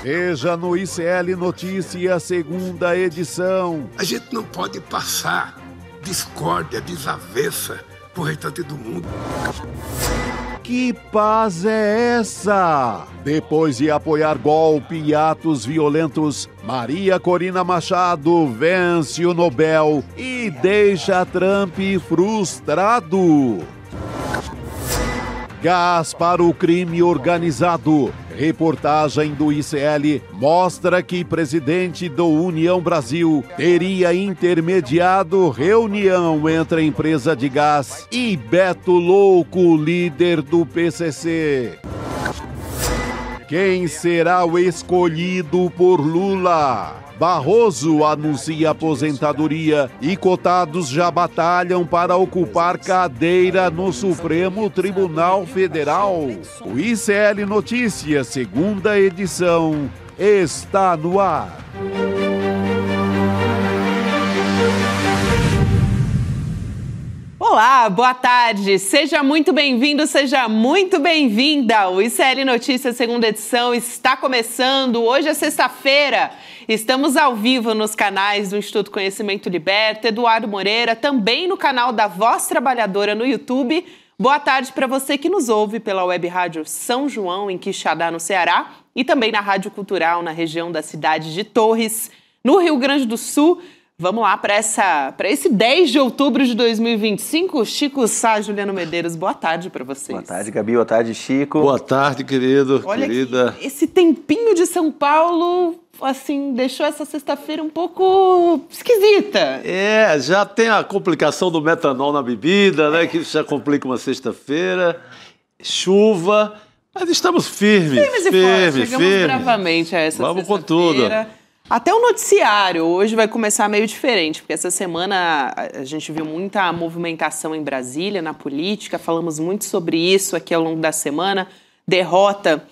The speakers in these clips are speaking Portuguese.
Veja no ICL Notícias, segunda edição. A gente não pode passar discórdia, desavença pro restante do mundo. Que paz é essa? Depois de apoiar golpe e atos violentos, Maria Corina Machado vence o Nobel e deixa Trump frustrado. Gás para o crime organizado. Reportagem do ICL mostra que presidente do União Brasil teria intermediado reunião entre a empresa de gás e Beto Louco, líder do PCC. Quem será o escolhido por Lula? Barroso anuncia aposentadoria e cotados já batalham para ocupar cadeira no Supremo Tribunal Federal. O ICL Notícias, segunda edição, está no ar. Olá, boa tarde, seja muito bem-vindo, seja muito bem-vinda. O ICL Notícias, segunda edição, está começando. Hoje é sexta-feira, estamos ao vivo nos canais do Instituto Conhecimento Liberta, Eduardo Moreira, também no canal da Voz Trabalhadora no YouTube. Boa tarde para você que nos ouve pela Web Rádio São João, em Quixadá, no Ceará, e também na Rádio Cultural, na região da cidade de Torres, no Rio Grande do Sul. Vamos lá para esse 10 de outubro de 2025. Chico Sá, Juliano Medeiros, boa tarde para vocês. Boa tarde, Gabi. Boa tarde, Chico. Boa tarde, querido, Olha, querida. Esse tempinho de São Paulo, assim, deixou essa sexta-feira um pouco esquisita. É, já tem a complicação do metanol na bebida, né? Que isso já complica uma sexta-feira. Chuva, mas estamos firmes. Chegamos bravamente a essa Vamos com sexta-feira. tudo. Até o noticiário hoje vai começar meio diferente, porque essa semana a gente viu muita movimentação em Brasília, na política, falamos muito sobre isso aqui ao longo da semana, derrota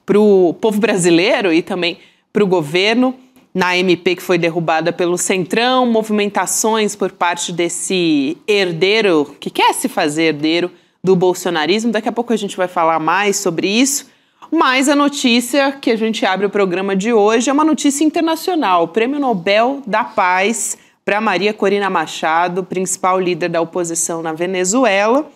para o povo brasileiro e também para o governo, na MP que foi derrubada pelo Centrão, movimentações por parte desse herdeiro, que quer se fazer herdeiro do bolsonarismo. Daqui a pouco a gente vai falar mais sobre isso. Mas a notícia que a gente abre o programa de hoje é uma notícia internacional. O Prêmio Nobel da Paz para Maria Corina Machado, principal líder da oposição na Venezuela.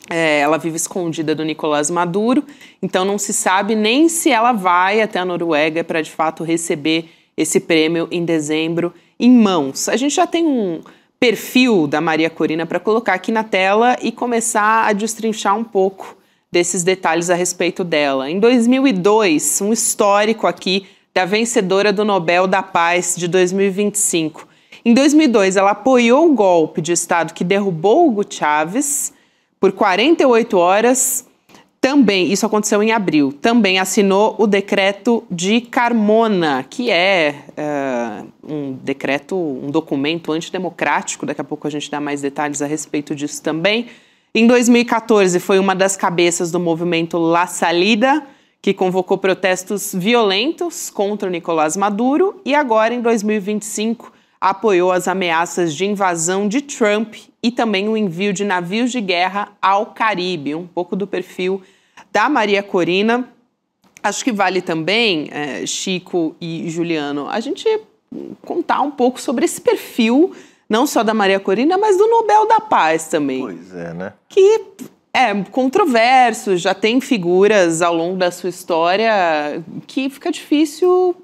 Ela vive escondida do Nicolás Maduro, então não se sabe nem se ela vai até a Noruega para, de fato, receber esse prêmio em dezembro em mãos. A gente já tem um perfil da Maria Corina para colocar aqui na tela e começar a destrinchar um pouco desses detalhes a respeito dela. Em 2002, um histórico aqui da vencedora do Nobel da Paz de 2025. Em 2002, ela apoiou o golpe de Estado que derrubou Hugo Chávez por 48 horas. Também, isso aconteceu em abril, também assinou o decreto de Carmona, que é um documento antidemocrático. Daqui a pouco a gente dá mais detalhes a respeito disso também. Em 2014, foi uma das cabeças do movimento La Salida, que convocou protestos violentos contra o Nicolás Maduro, e agora, em 2025, apoiou as ameaças de invasão de Trump e também o envio de navios de guerra ao Caribe. Um pouco do perfil da Maria Corina. Acho que vale também, Chico e Juliano, a gente contar um pouco sobre esse perfil, não só da Maria Corina, mas do Nobel da Paz também. Pois é, né? Que é controverso, já tem figuras ao longo da sua história que fica difícil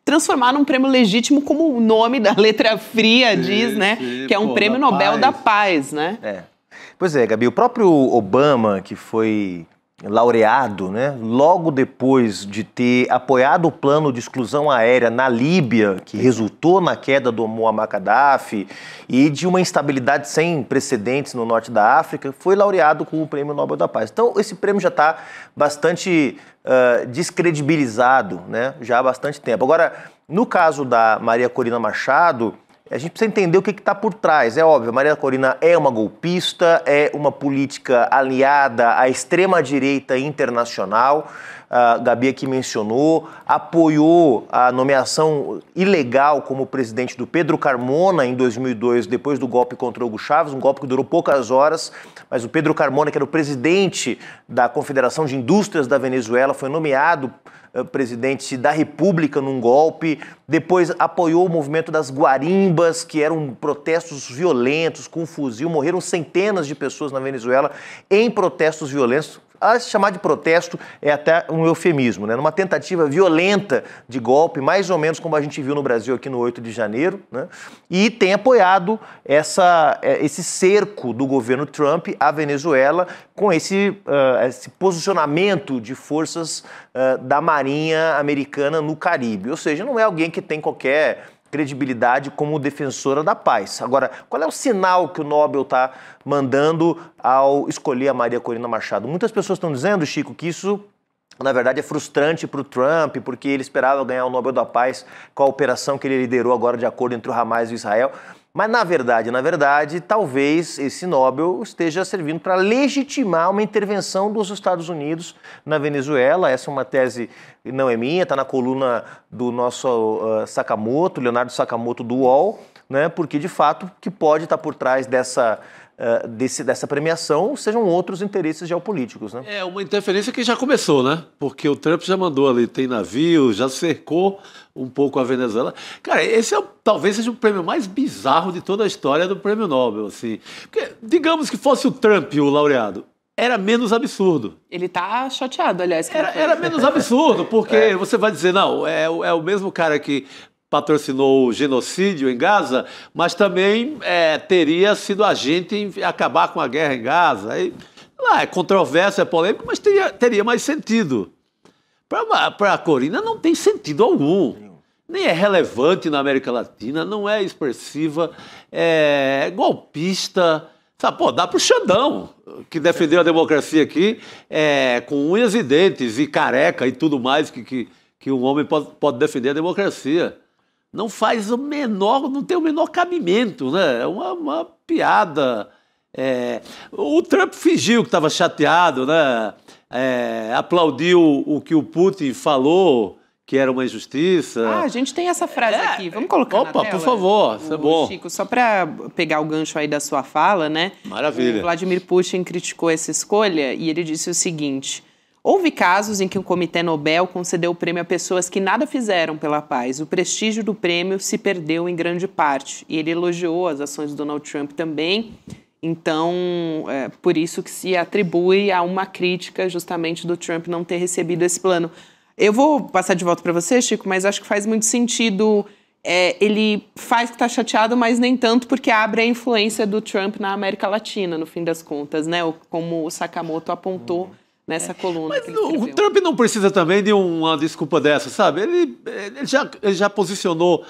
transformar num prêmio legítimo, como o nome da letra fria diz, né? Que é um prêmio Nobel da Paz, né? Pois é, Gabi, o próprio Obama, que foi laureado, né, logo depois de ter apoiado o plano de exclusão aérea na Líbia, que resultou na queda do Muammar Gaddafi e de uma instabilidade sem precedentes no norte da África, foi laureado com o Prêmio Nobel da Paz. Então, esse prêmio já está bastante descredibilizado, né, já há bastante tempo. Agora, no caso da Maria Corina Machado, a gente precisa entender o que está por trás. É óbvio, a Maria Corina é uma golpista, é uma política aliada à extrema-direita internacional, a Gabi aqui mencionou, apoiou a nomeação ilegal como presidente do Pedro Carmona em 2002, depois do golpe contra Hugo Chávez, um golpe que durou poucas horas, mas o Pedro Carmona, que era o presidente da Confederação de Indústrias da Venezuela, foi nomeado presidente da República num golpe, depois apoiou o movimento das guarimbas, que eram protestos violentos, com fuzil, morreram centenas de pessoas na Venezuela em protestos violentos. A chamar de protesto é até um eufemismo, né? Numa tentativa violenta de golpe, mais ou menos como a gente viu no Brasil aqui no 8 de janeiro, né? E tem apoiado esse cerco do governo Trump à Venezuela com esse posicionamento de forças da Marinha Americana no Caribe. Ou seja, não é alguém que tem qualquer credibilidade como defensora da paz. Agora, qual é o sinal que o Nobel está mandando ao escolher a Maria Corina Machado? Muitas pessoas estão dizendo, Chico, que isso, na verdade, é frustrante para o Trump, porque ele esperava ganhar o Nobel da Paz com a operação que ele liderou agora de acordo entre o Hamas e Israel. Mas, na verdade, talvez esse Nobel esteja servindo para legitimar uma intervenção dos Estados Unidos na Venezuela. Essa é uma tese, não é minha, está na coluna do nosso Sakamoto, Leonardo Sakamoto, do UOL, né? Porque, de fato, o que pode estar por trás dessa premiação sejam outros interesses geopolíticos, né? É uma interferência que já começou, né? Porque o Trump já mandou ali, tem navio, já cercou um pouco a Venezuela. Cara, esse talvez seja o prêmio mais bizarro de toda a história do prêmio Nobel, assim. Porque, digamos que fosse o Trump o laureado, era menos absurdo. Ele tá chateado, aliás. Era menos absurdo, porque você vai dizer, não, é o mesmo cara que patrocinou o genocídio em Gaza, mas também teria sido agente em acabar com a guerra em Gaza. Aí, é controverso, é polêmico, mas teria mais sentido. Para a Corina não tem sentido algum. Nem é relevante na América Latina, não é expressiva, é golpista. Sabe, pô, dá para o Xandão, que defendeu a democracia aqui, com unhas e dentes e careca e tudo mais que um homem pode defender a democracia. Não faz não tem o menor cabimento, né? É uma piada. O Trump fingiu que estava chateado, né? Aplaudiu o que o Putin falou, que era uma injustiça. A gente tem essa frase aqui, vamos colocar na tela? Por favor, isso é bom. Chico, só para pegar o gancho aí da sua fala, né? Maravilha. O Vladimir Putin criticou essa escolha e ele disse o seguinte: houve casos em que o Comitê Nobel concedeu o prêmio a pessoas que nada fizeram pela paz. O prestígio do prêmio se perdeu em grande parte. E ele elogiou as ações do Donald Trump também. Então, por isso que se atribui a uma crítica justamente do Trump não ter recebido esse plano. Eu vou passar de volta para você, Chico, mas acho que faz muito sentido. Ele faz que está chateado, mas nem tanto, porque abre a influência do Trump na América Latina, no fim das contas, né? Como o Sakamoto apontou nessa coluna. Mas que ele escreveu. o Trump não precisa também de uma desculpa dessa, sabe? Ele já posicionou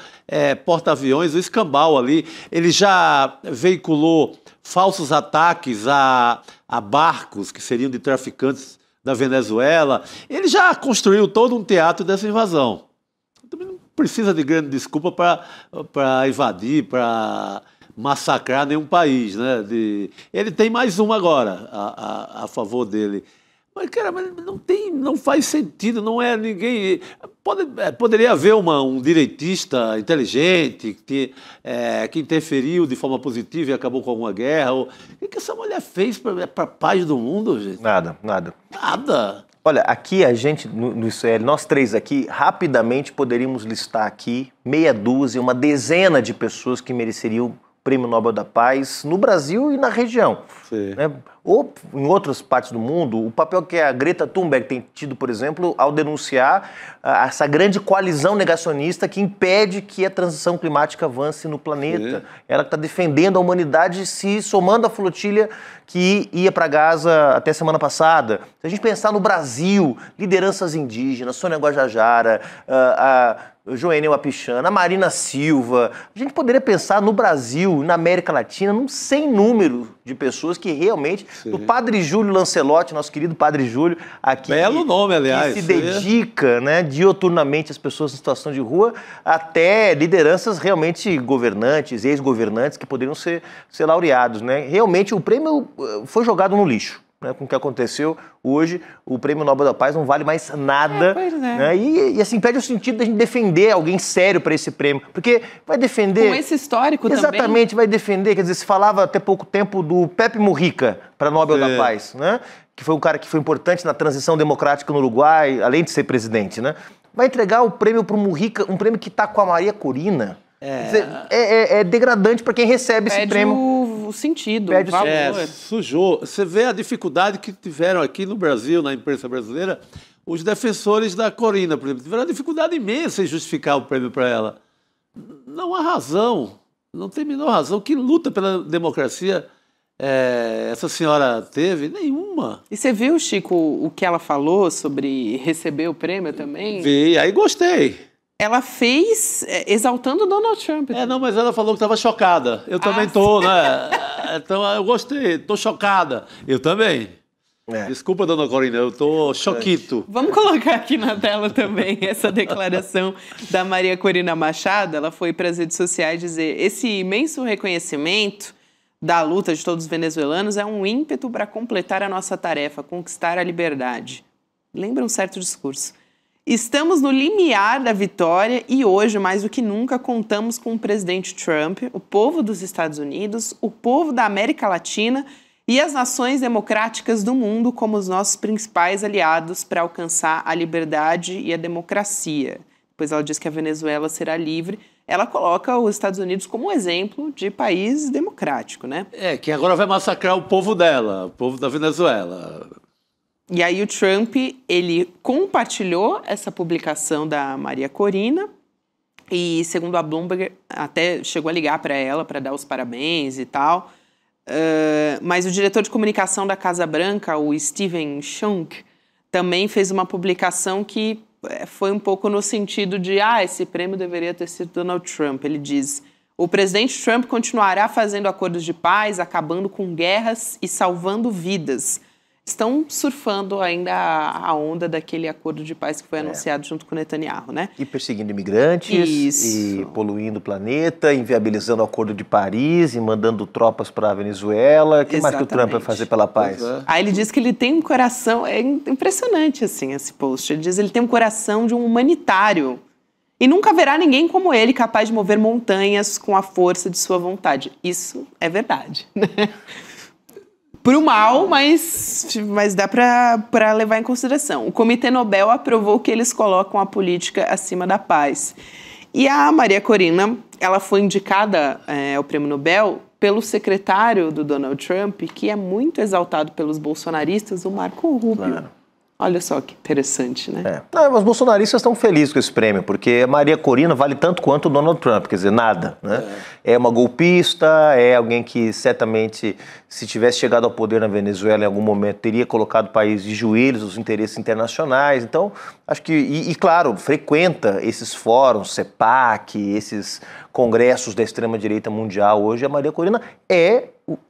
porta-aviões, o escambau ali, ele já veiculou falsos ataques a barcos que seriam de traficantes da Venezuela. Ele já construiu todo um teatro dessa invasão. Também não precisa de grande desculpa para invadir, para massacrar nenhum país, né? Ele tem mais uma agora a favor dele. Mas, cara, não faz sentido, não é ninguém... Poderia haver um direitista inteligente que interferiu de forma positiva e acabou com alguma guerra. O que essa mulher fez para a paz do mundo, gente? Nada. Nada. Olha, aqui a gente, nós três aqui, rapidamente poderíamos listar aqui meia dúzia, uma dezena de pessoas que mereceriam Prêmio Nobel da Paz no Brasil e na região. Né? Ou em outras partes do mundo, o papel que a Greta Thunberg tem tido, por exemplo, ao denunciar essa grande coalizão negacionista que impede que a transição climática avance no planeta. Ela está defendendo a humanidade se somando à flotilha que ia para Gaza até semana passada. Se a gente pensar no Brasil, lideranças indígenas, Sônia Guajajara, a Joênia Wapichana, a Marina Silva. A gente poderia pensar no Brasil, na América Latina, num sem número de pessoas que realmente... O Padre Júlio Lancelotti, nosso querido Padre Júlio, aqui... Belo nome, aliás. Que se dedica, né, dioturnamente às pessoas em situação de rua, até lideranças realmente governantes, ex-governantes, que poderiam ser laureados, né? Realmente o prêmio foi jogado no lixo. né, com o que aconteceu hoje, o Prêmio Nobel da Paz não vale mais nada. Pois é. Né, e assim, perde o sentido da gente defender alguém sério para esse prêmio. Porque vai defender... Com esse histórico exatamente, vai defender. Quer dizer, se falava até pouco tempo do Pepe Mujica para Nobel da Paz, né? Que foi um cara que foi importante na transição democrática no Uruguai, além de ser presidente, né? Vai entregar o prêmio para o Mujica, um prêmio que está com a Maria Corina. É degradante para quem recebe esse prêmio. O sentido, Perde o valor. Sujou. Você vê a dificuldade que tiveram aqui no Brasil, na imprensa brasileira, os defensores da Corina, por exemplo. Tiveram uma dificuldade imensa em justificar o prêmio para ela. Não há razão, não tem a menor razão. Que luta pela democracia essa senhora teve? Nenhuma. E você viu, Chico, o que ela falou sobre receber o prêmio também? Vi, aí gostei. Ela fez exaltando o Donald Trump. Não, mas ela falou que estava chocada. Eu também tô, né? Então eu gostei, tô chocada. Eu também. Desculpa, dona Corina, eu tô choquito. Vamos colocar aqui na tela também essa declaração da Maria Corina Machado. Ela foi para as redes sociais dizer: esse imenso reconhecimento da luta de todos os venezuelanos é um ímpeto para completar a nossa tarefa, conquistar a liberdade. Lembra um certo discurso. Estamos no limiar da vitória e hoje, mais do que nunca, contamos com o presidente Trump, o povo dos Estados Unidos, o povo da América Latina e as nações democráticas do mundo como os nossos principais aliados para alcançar a liberdade e a democracia. Depois ela diz que a Venezuela será livre. Ela coloca os Estados Unidos como um exemplo de país democrático, né? Que agora vai massacrar o povo dela, o povo da Venezuela. E aí o Trump, ele compartilhou essa publicação da Maria Corina e, segundo a Bloomberg, até chegou a ligar para ela para dar os parabéns e tal. Mas o diretor de comunicação da Casa Branca, o Steven Schunk, também fez uma publicação que foi um pouco no sentido de esse prêmio deveria ter sido Donald Trump. Ele diz: o presidente Trump continuará fazendo acordos de paz, acabando com guerras e salvando vidas. Estão surfando ainda a onda daquele acordo de paz que foi anunciado junto com o Netanyahu, né? E perseguindo imigrantes, e poluindo o planeta, inviabilizando o Acordo de Paris e mandando tropas para a Venezuela. O que mais que o Trump vai fazer pela paz? Aí ele diz que ele tem um coração... É impressionante, assim, esse post. Ele diz que ele tem um coração de um humanitário. E nunca haverá ninguém como ele capaz de mover montanhas com a força de sua vontade. Isso é verdade, né? Pro mal, mas dá para levar em consideração. O Comitê Nobel aprovou que eles colocam a política acima da paz. E a Maria Corina, ela foi indicada ao Prêmio Nobel pelo secretário do Donald Trump, que é muito exaltado pelos bolsonaristas, o Marco Rubio. Claro. Olha só que interessante, né? Os bolsonaristas estão felizes com esse prêmio, porque a Maria Corina vale tanto quanto o Donald Trump, quer dizer, nada, né? É uma golpista, é alguém que certamente, se tivesse chegado ao poder na Venezuela em algum momento, teria colocado o país de joelhos os interesses internacionais. Então, acho que, claro, frequenta esses fóruns, CEPAC, esses congressos da extrema-direita mundial hoje. A Maria Corina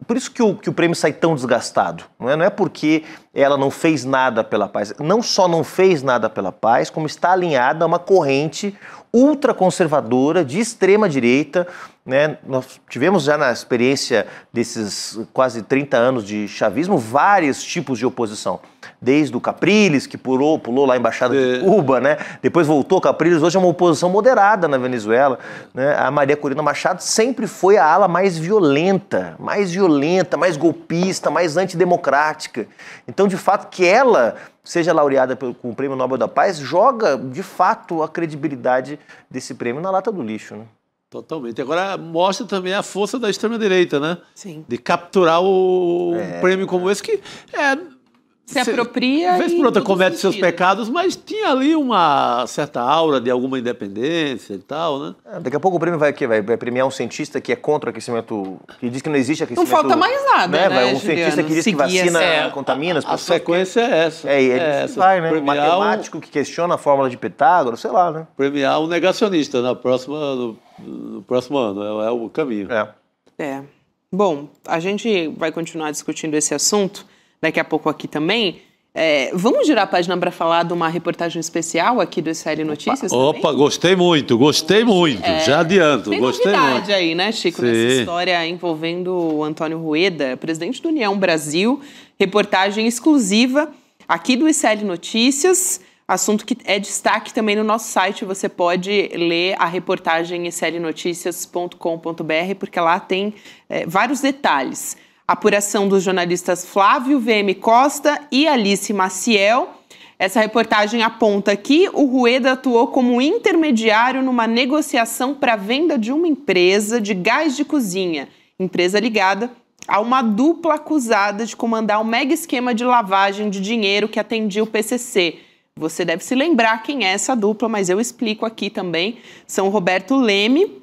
por isso que o prêmio sai tão desgastado. Não é porque ela não fez nada pela paz. Não só não fez nada pela paz, como está alinhada a uma corrente ultraconservadora de extrema-direita. Né? Nós tivemos já na experiência desses quase 30 anos de chavismo vários tipos de oposição. Desde o Capriles, que pulou lá a Embaixada de Cuba, né? Depois voltou Capriles, hoje é uma oposição moderada na Venezuela. Né? A Maria Corina Machado sempre foi a ala mais violenta, mais golpista, mais antidemocrática. Então, de fato, que ela seja laureada com o Prêmio Nobel da Paz, joga, de fato, a credibilidade desse prêmio na lata do lixo, né? Totalmente. Agora mostra também a força da extrema-direita, né? Sim. De capturar um prêmio como esse que se apropria vez por outra comete seus pecados, mas tinha ali uma certa aura de alguma independência e tal, né? Daqui a pouco o prêmio vai premiar um cientista que é contra o aquecimento, que diz que não existe aquecimento. Não falta mais nada, né, um cientista que diz que vacina contamina as pessoas. A sequência é essa. Essa. Vai, né? Um matemático que questiona a fórmula de Pitágoras, sei lá, né? Premiar um negacionista no próximo ano, é o caminho. Bom, a gente vai continuar discutindo esse assunto daqui a pouco aqui também. Vamos girar a página para falar de uma reportagem especial aqui do SL Notícias também? Gostei muito, já adianto. Tem gostei novidade muito aí, né, Chico, Sim. nessa história envolvendo o Antônio Rueda, presidente do União Brasil, reportagem exclusiva aqui do ICL Notícias, assunto que é destaque também no nosso site. Você pode ler a reportagem em iclnoticias.com.br, porque lá tem vários detalhes. Apuração dos jornalistas Flávio VM Costa e Alice Maciel. Essa reportagem aponta que o Rueda atuou como intermediário numa negociação para a venda de uma empresa de gás de cozinha, empresa ligada a uma dupla acusada de comandar um mega esquema de lavagem de dinheiro que atendia o PCC. Você deve se lembrar quem é essa dupla, mas eu explico aqui também. São o Roberto Leme,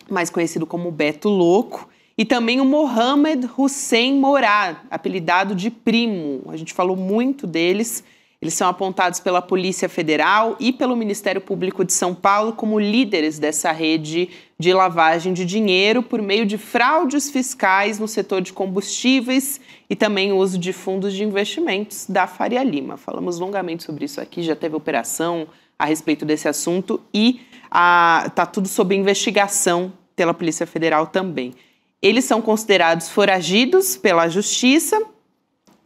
mais conhecido como Beto Louco, e também o Mohamed Hussein Morad, apelidado de Primo. A gente falou muito deles. Eles são apontados pela Polícia Federal e pelo Ministério Público de São Paulo como líderes dessa rede de lavagem de dinheiro por meio de fraudes fiscais no setor de combustíveis e também o uso de fundos de investimentos da Faria Lima. Falamos longamente sobre isso aqui, já teve operação a respeito desse assunto e está tudo sob investigação pela Polícia Federal também. Eles são considerados foragidos pela Justiça.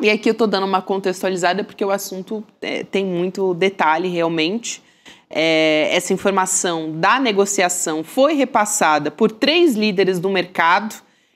E aqui eu estou dando uma contextualizada porque o assunto tem muito detalhe realmente. Essa informação da negociação foi repassada por 3 líderes do mercado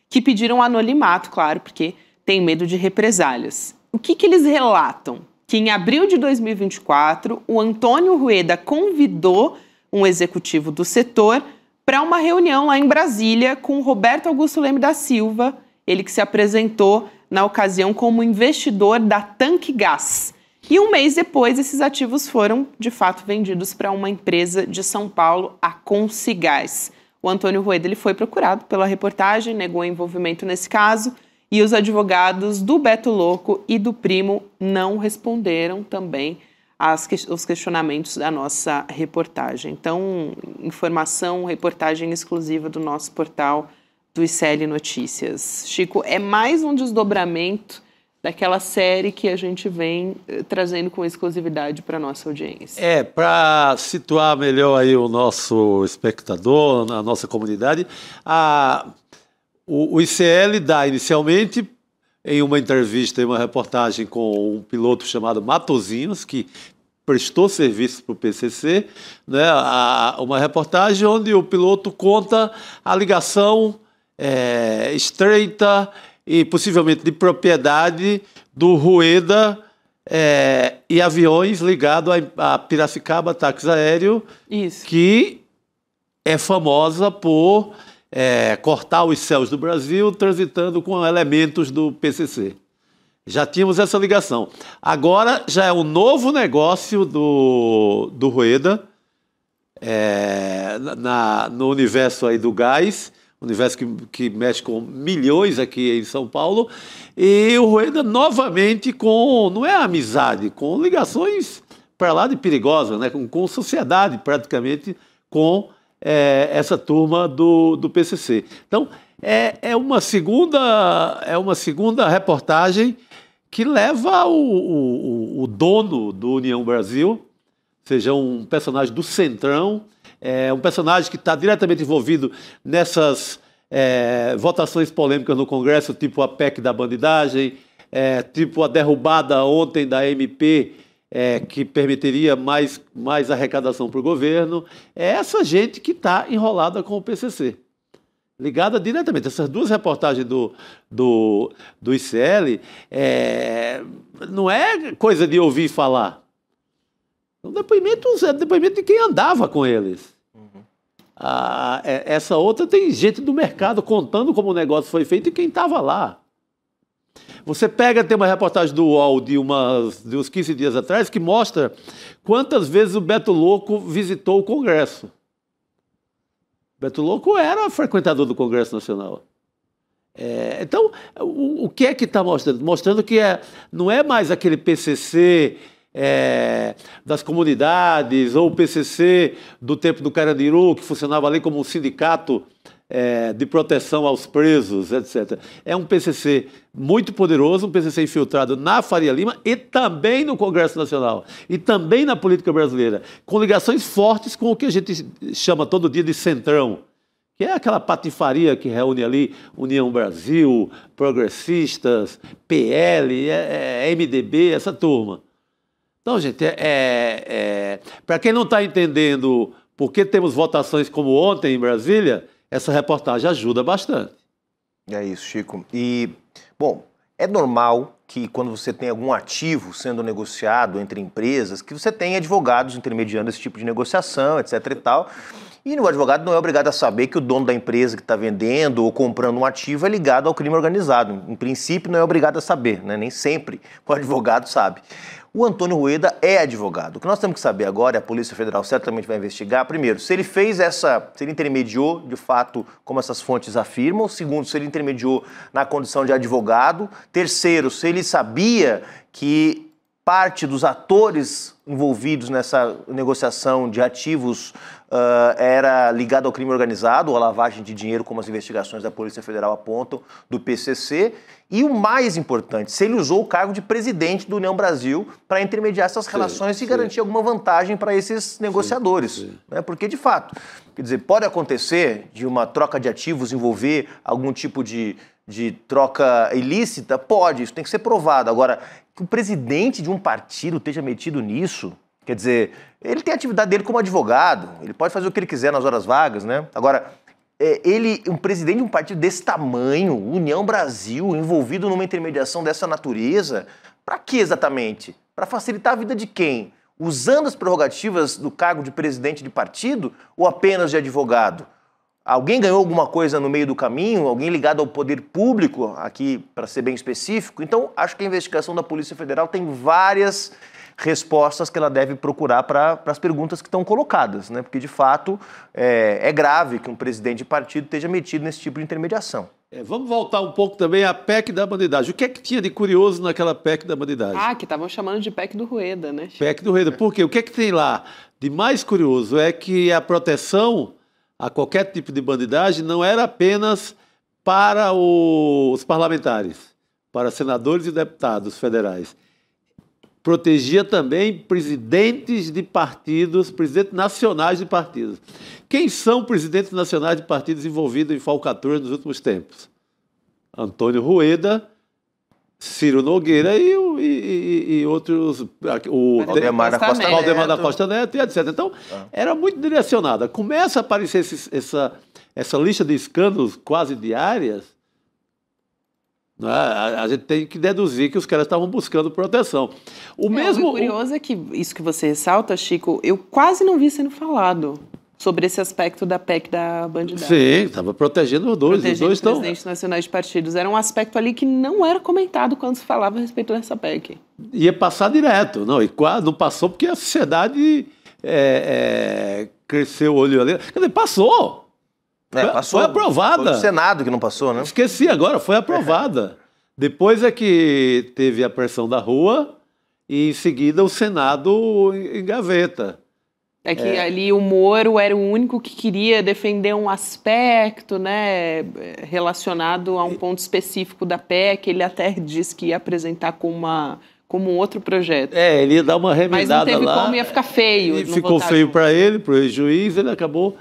que pediram anonimato, claro, porque tem medo de represálias. O que eles relatam? Que em abril de 2024, o Antônio Rueda convidou um executivo do setor para uma reunião lá em Brasília com o Roberto Augusto Leme da Silva, ele que se apresentou na ocasião como investidor da Tanque Gás. E um mês depois, esses ativos foram, de fato, vendidos para uma empresa de São Paulo, a Consigás. O Antônio Rueda ele foi procurado pela reportagem, negou envolvimento nesse caso, e os advogados do Beto Louco e do Primo não responderam também aos questionamentos da nossa reportagem. Então, informação, reportagem exclusiva do nosso portal do ICL Notícias. Chico, é mais um desdobramento daquela série que a gente vem trazendo com exclusividade para a nossa audiência. Para situar melhor aí o nosso espectador, a nossa comunidade, o ICL dá inicialmente, em uma entrevista, em uma reportagem com um piloto chamado Matosinhos, que prestou serviço para o PCC, né, uma reportagem onde o piloto conta a ligação estreita e possivelmente de propriedade do Rueda e aviões ligados a Piracicaba Táxi Aéreo, Isso. Que é famosa por cortar os céus do Brasil transitando com elementos do PCC. Já tínhamos essa ligação. Agora já é um novo negócio do Rueda no universo aí do gás, universo que mexe com milhões aqui em São Paulo, e o Rueda novamente não é amizade, com ligações para lá de perigosas, né? com sociedade praticamente, com essa turma do PCC. Então, é uma segunda reportagem que leva o dono do União Brasil, seja um personagem do Centrão, um personagem que está diretamente envolvido nessas votações polêmicas no Congresso, tipo a PEC da bandidagem, tipo a derrubada ontem da MP, que permitiria mais arrecadação para o governo. É essa gente que está enrolada com o PCC, ligada diretamente. Essas duas reportagens do ICL não é coisa de ouvir falar. São depoimentos de quem andava com eles. Uhum. Essa outra tem gente do mercado contando como o negócio foi feito e quem estava lá. Você tem uma reportagem do UOL de uns 15 dias atrás que mostra quantas vezes o Beto Louco visitou o Congresso. Beto Louco era frequentador do Congresso Nacional. Então, o que é que está mostrando? Mostrando que não é mais aquele PCC das comunidades ou o PCC do tempo do Carandiru, que funcionava ali como um sindicato de proteção aos presos, etc. É um PCC muito poderoso, um PCC infiltrado na Faria Lima e também no Congresso Nacional, e também na política brasileira, com ligações fortes com o que a gente chama todo dia de Centrão, que é aquela patifaria que reúne ali União Brasil, progressistas, PL, MDB, essa turma. Então, gente, para quem não está entendendo por que temos votações como ontem em Brasília, essa reportagem ajuda bastante. É isso, Chico. E, bom, é normal que quando você tem algum ativo sendo negociado entre empresas, que você tenha advogados intermediando esse tipo de negociação, etc e tal. E o advogado não é obrigado a saber que o dono da empresa que está vendendo ou comprando um ativo é ligado ao crime organizado. Em princípio, não é obrigado a saber, né? Nem sempre o advogado sabe. O Antônio Rueda é advogado. O que nós temos que saber agora, e a Polícia Federal certamente vai investigar, primeiro, se ele se ele intermediou, de fato, como essas fontes afirmam. Segundo, se ele intermediou na condição de advogado. Terceiro, se ele sabia que parte dos atores envolvidos nessa negociação de ativos era ligado ao crime organizado ou à lavagem de dinheiro, como as investigações da Polícia Federal apontam, do PCC. E o mais importante, se ele usou o cargo de presidente do União Brasil para intermediar essas relações e garantir alguma vantagem para esses negociadores. Né? Porque, de fato, quer dizer, pode acontecer de uma troca de ativos envolver algum tipo de troca ilícita? Pode, isso tem que ser provado. Agora, que o presidente de um partido esteja metido nisso, quer dizer, ele tem a atividade dele como advogado, ele pode fazer o que ele quiser nas horas vagas, né? Agora, um presidente de um partido desse tamanho, União Brasil, envolvido numa intermediação dessa natureza, para que exatamente? Para facilitar a vida de quem? Usando as prerrogativas do cargo de presidente de partido ou apenas de advogado? Alguém ganhou alguma coisa no meio do caminho? Alguém ligado ao poder público, aqui para ser bem específico? Então, acho que a investigação da Polícia Federal tem várias respostas que ela deve procurar para as perguntas que estão colocadas, né? Porque, de fato, é grave que um presidente de partido esteja metido nesse tipo de intermediação. Vamos voltar um pouco também à PEC da bandidagem. O que é que tinha de curioso naquela PEC da bandidagem? Que estavam chamando de PEC do Rueda, né? PEC do Rueda. Por quê? O que é que tem lá de mais curioso é que a proteção a qualquer tipo de bandidagem não era apenas para os parlamentares, para senadores e deputados federais. Protegia também presidentes de partidos, presidentes nacionais de partidos. Quem são presidentes nacionais de partidos envolvidos em falcatruas nos últimos tempos? Antônio Rueda, Ciro Nogueira e outros... Valdemar da Costa Neto e etc. Então, era muito direcionada. Começa a aparecer essa lista de escândalos quase diárias. A gente tem que deduzir que os caras estavam buscando proteção. O curioso é que isso que você ressalta, Chico, eu quase não vi sendo falado sobre esse aspecto da PEC da bandidagem. Sim, estava protegendo os dois. Os dois estão... presidentes nacionais de partidos. Era um aspecto ali que não era comentado quando se falava a respeito dessa PEC. Ia passar direto. Não, e quase não passou porque a sociedade cresceu o olho ali. Quer dizer, passou. Passou. Foi aprovada. Foi o Senado que não passou, né? Esqueci agora, foi aprovada. Depois é que teve a pressão da rua e, em seguida, o Senado engaveta. Ali o Moro era o único que queria defender um aspecto, né, relacionado a um ponto específico da PEC. Ele até disse que ia apresentar como um outro projeto. Ele ia dar uma remendada lá. Mas não teve como, ia ficar feio. E ficou feio para ele, para o juiz, ele acabou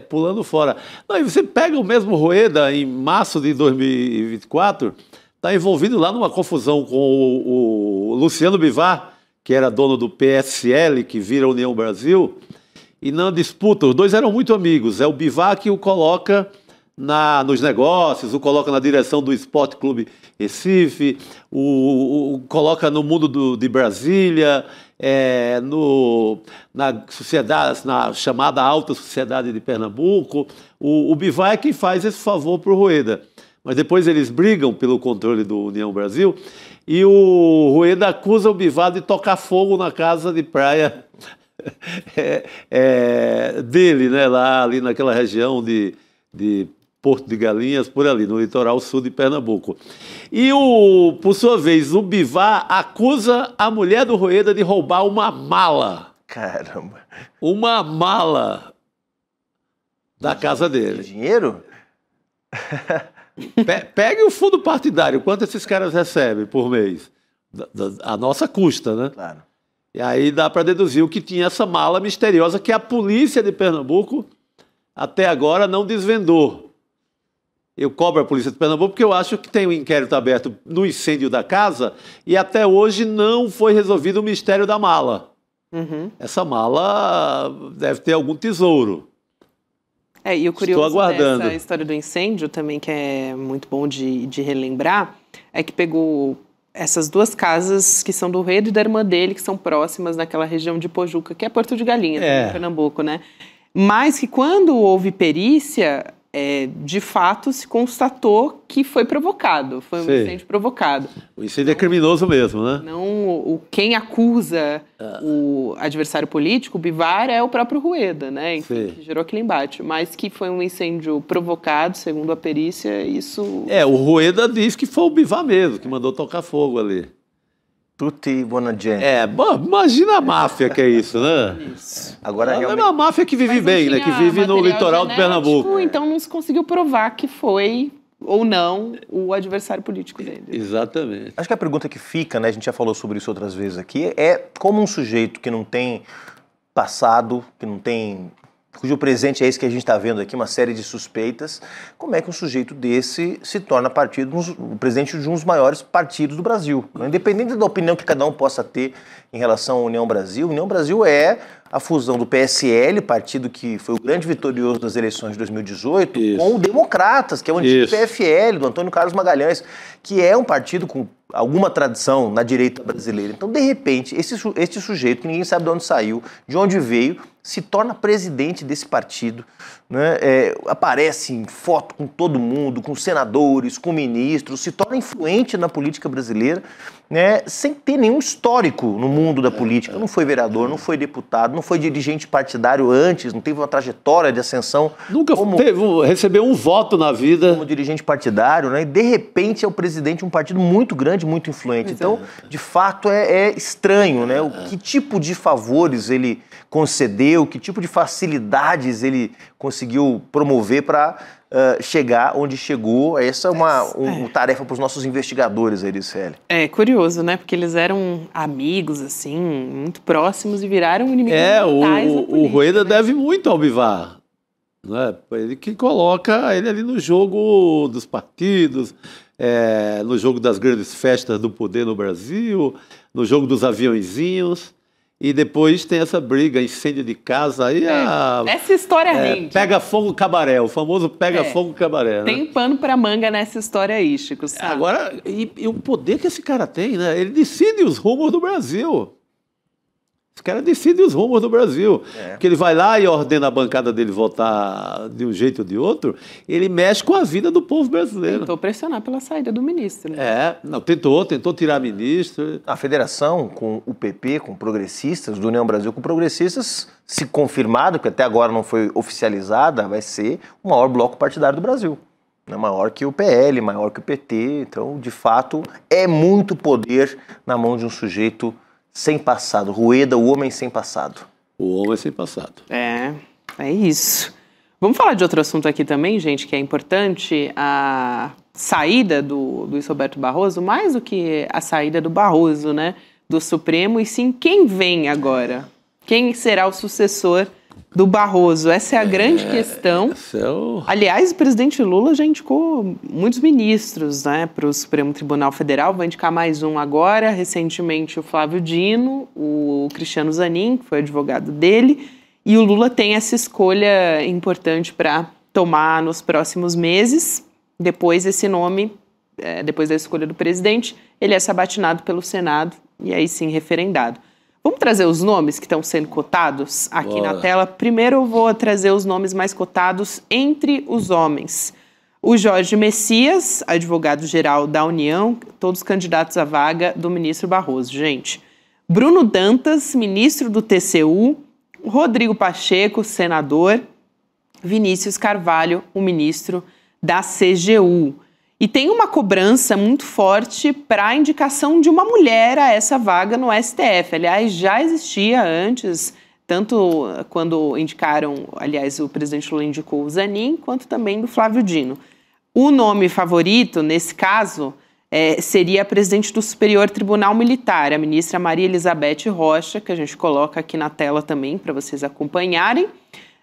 pulando fora. Não, e você pega o mesmo Rueda, em março de 2024, está envolvido lá numa confusão com o Luciano Bivar, que era dono do PSL, que vira União Brasil, e na disputa, os dois eram muito amigos. É o Bivar que o coloca nos negócios, o coloca na direção do Esporte Clube Recife, o coloca no mundo de Brasília, na sociedade, na chamada alta sociedade de Pernambuco. O Bivar é quem faz esse favor para o Rueda. Mas depois eles brigam pelo controle do União Brasil e o Rueda acusa o Bivar de tocar fogo na casa de praia dele, né, lá ali naquela região de Porto de Galinhas, por ali, no litoral sul de Pernambuco. E, por sua vez, o Bivar acusa a mulher do Rueda de roubar uma mala. Caramba. Uma mala da casa dele. Dinheiro? Pegue o fundo partidário, quanto esses caras recebem por mês? A nossa custa, né? Claro. E aí dá para deduzir o que tinha essa mala misteriosa que a polícia de Pernambuco até agora não desvendou. Eu cobro a Polícia de Pernambuco porque eu acho que tem um inquérito aberto no incêndio da casa e até hoje não foi resolvido o mistério da mala. Essa mala deve ter algum tesouro. E o curioso Estou aguardando. dessa história do incêndio também, que é muito bom de relembrar, é que pegou essas duas casas que são do Rueda e da irmã dele, que são próximas naquela região de Pojuca, que é Porto de Galinhas, em Pernambuco, né? Mas que quando houve perícia, de fato se constatou que foi provocado, foi um incêndio provocado. O incêndio é criminoso mesmo, né? Não, quem acusa o adversário político, o Bivar, é o próprio Rueda, né? Enfim, que gerou aquele embate. Mas que foi um incêndio provocado, segundo a perícia, isso... O Rueda diz que foi o Bivar mesmo, que mandou tocar fogo ali. Tutti buona gente. Imagina a máfia que é isso, né? Isso. Agora, é uma máfia que vive bem, né? Que vive no litoral de Pernambuco. Então não se conseguiu provar que foi ou não o adversário político dele. Exatamente. Acho que a pergunta que fica, né, a gente já falou sobre isso outras vezes aqui, é como um sujeito que não tem passado, que não tem... cujo presente é esse que a gente está vendo aqui, uma série de suspeitas, como é que um sujeito desse se torna o presidente de um dos maiores partidos do Brasil? Independente da opinião que cada um possa ter em relação à União Brasil, União Brasil é a fusão do PSL, partido que foi o grande vitorioso das eleições de 2018, com o Democratas, que é o antigo PFL, do Antônio Carlos Magalhães, que é um partido com alguma tradição na direita brasileira. Então, de repente, esse sujeito, que ninguém sabe de onde saiu, de onde veio, se torna presidente desse partido, né? Aparece em foto com todo mundo, com senadores, com ministros, se torna influente na política brasileira, né? Sem ter nenhum histórico no mundo da política. Não foi vereador, não foi deputado, não foi dirigente partidário antes, não teve uma trajetória de ascensão. Nunca recebeu um voto na vida. Como dirigente partidário, né? E de repente é o presidente de um partido muito grande, muito influente. Então, de fato, é estranho, né? Que tipo de favores ele concedeu, que tipo de facilidades ele conseguiu promover para chegar onde chegou. Essa é uma tarefa para os nossos investigadores aí, Célia. É curioso, né? Porque eles eram amigos, assim, muito próximos e viraram inimigos mortais na política, o Rueda né? deve muito ao Bivar. Né? Ele que coloca ele ali no jogo dos partidos, no jogo das grandes festas do poder no Brasil, no jogo dos aviãozinhos. E depois tem essa briga, incêndio de casa. Aí essa história rende. Pega fogo cabaré, o famoso pega fogo cabaré. Tem pano pra manga nessa história aí, Chico. Sabe? Agora, e o poder que esse cara tem, né? Ele decide os rumos do Brasil. Esse cara decide os rumos do Brasil. Porque ele vai lá e ordena a bancada dele votar de um jeito ou de outro, ele mexe com a vida do povo brasileiro. Tentou pressionar pela saída do ministro. Né? Tentou tirar ministro. A federação com o PP, com progressistas, do União Brasil com progressistas, se confirmado, que até agora não foi oficializada, vai ser o maior bloco partidário do Brasil. Maior que o PL, maior que o PT. Então, de fato, é muito poder na mão de um sujeito sem passado. Rueda, o homem sem passado. O homem sem passado. É isso. Vamos falar de outro assunto aqui também, gente, que é importante. A saída do Luiz Roberto Barroso, mais do que a saída do Barroso, né, do Supremo, e sim quem vem agora. Quem será o sucessor do Barroso? Essa é a grande questão. Aliás, o presidente Lula já indicou muitos ministros, né, para o Supremo Tribunal Federal. Vai indicar mais um agora. Recentemente, o Flávio Dino, o Cristiano Zanin, que foi advogado dele. E o Lula tem essa escolha importante para tomar nos próximos meses. Depois, esse nome, depois da escolha do presidente, ele é sabatinado pelo Senado e aí sim referendado. Vamos trazer os nomes que estão sendo cotados aqui na tela. Primeiro eu vou trazer os nomes mais cotados entre os homens. O Jorge Messias, advogado-geral da União, todos candidatos à vaga do ministro Barroso. Gente, Bruno Dantas, ministro do TCU, Rodrigo Pacheco, senador, Vinícius Carvalho, o ministro da CGU. E tem uma cobrança muito forte para a indicação de uma mulher a essa vaga no STF. Aliás, já existia antes, tanto quando indicaram, aliás, o presidente Lula indicou o Zanin, quanto também do Flávio Dino. O nome favorito, nesse caso, seria a presidente do Superior Tribunal Militar, a ministra Maria Elizabeth Rocha, que a gente coloca aqui na tela também para vocês acompanharem.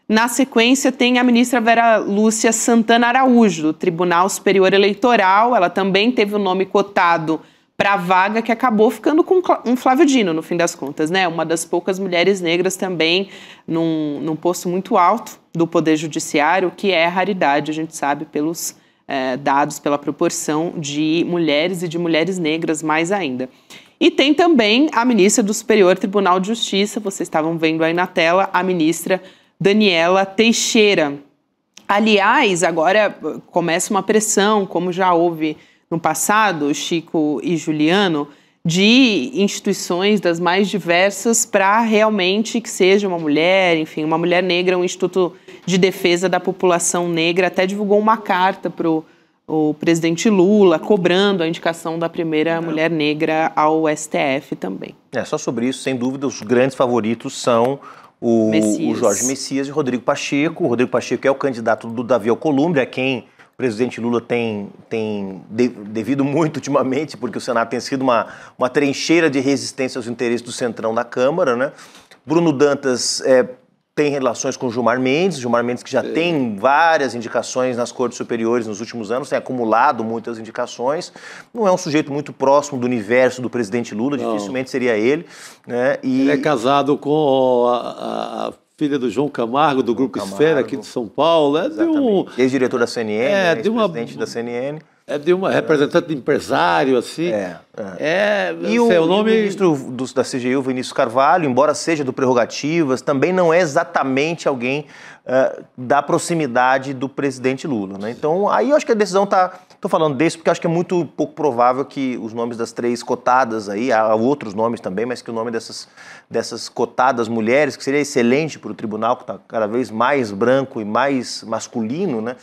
Na sequência, tem a ministra Vera Lúcia Santana Araújo, do Tribunal Superior Eleitoral. Ela também teve o nome cotado para a vaga, que acabou ficando com um Flávio Dino, no fim das contas, né? Uma das poucas mulheres negras também num posto muito alto do Poder Judiciário, que é raridade, a gente sabe, pelos dados, pela proporção de mulheres e de mulheres negras mais ainda. E tem também a ministra do Superior Tribunal de Justiça, vocês estavam vendo aí na tela, a ministra Daniela Teixeira. Aliás, agora começa uma pressão, como já houve no passado, Chico e Juliano, de instituições das mais diversas para realmente que seja uma mulher, enfim, uma mulher negra. O Instituto de Defesa da População Negra até divulgou uma carta para o presidente Lula, cobrando a indicação da primeira mulher negra ao STF também. Só sobre isso, sem dúvida, os grandes favoritos são o Jorge Messias e o Rodrigo Pacheco. O Rodrigo Pacheco é o candidato do Davi Alcolumbre, a quem o presidente Lula tem devido muito ultimamente, porque o Senado tem sido uma trincheira de resistência aos interesses do Centrão na Câmara, né? Bruno Dantas tem relações com Gilmar Mendes que já tem várias indicações nas cortes superiores nos últimos anos, tem acumulado muitas indicações, não é um sujeito muito próximo do universo do presidente Lula, dificilmente seria ele, né? Ele é casado com a filha do João Camargo, do Grupo Esfera, aqui de São Paulo. Ex-diretor da CNN, ex-presidente da CNN. É de uma representante de empresário, assim. E o ministro da CGU, Vinícius Carvalho, embora seja do Prerrogativas, também não é exatamente alguém da proximidade do presidente Lula, né? Então, aí eu acho que a decisão está... Estou falando desse porque acho que é muito pouco provável que os nomes das três cotadas aí, há outros nomes também, mas que o nome dessas cotadas mulheres, que seria excelente para o tribunal, que está cada vez mais branco e mais masculino, né?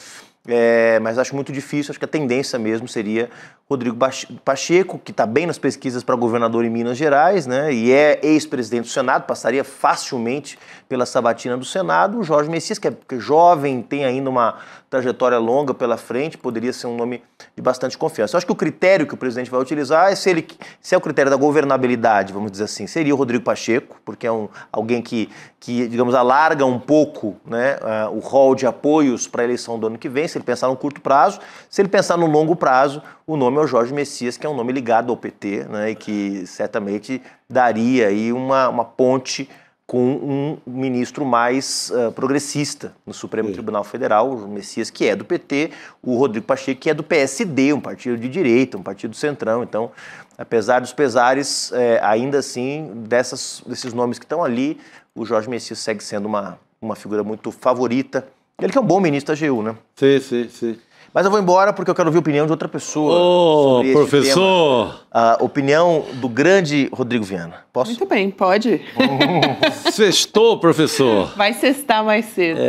Mas acho muito difícil, acho que a tendência mesmo seria Rodrigo Pacheco, que está bem nas pesquisas para governador em Minas Gerais, né, e é ex-presidente do Senado, passaria facilmente pela sabatina do Senado. O Jorge Messias, que é jovem, tem ainda uma trajetória longa pela frente, poderia ser um nome de bastante confiança. Eu acho que o critério que o presidente vai utilizar se é o critério da governabilidade, vamos dizer assim, seria o Rodrigo Pacheco, porque é alguém que, digamos, alarga um pouco, né, o rol de apoios para a eleição do ano que vem, se ele pensar no curto prazo. Se ele pensar no longo prazo, o nome é o Jorge Messias, que é um nome ligado ao PT, né, e que certamente daria aí uma ponte com um ministro mais progressista no Supremo Tribunal Federal, o Messias, que é do PT, o Rodrigo Pacheco, que é do PSD, um partido de direita, um partido centrão. Então, apesar dos pesares, ainda assim, desses nomes que estão ali, o Jorge Messias segue sendo uma figura muito favorita. Ele que é um bom ministro da AGU, né? Sim. Mas eu vou embora porque eu quero ouvir a opinião de outra pessoa. Professor! A opinião do grande Rodrigo Viana. Posso? Muito bem, pode. Sextou, professor. Vai sextar mais cedo.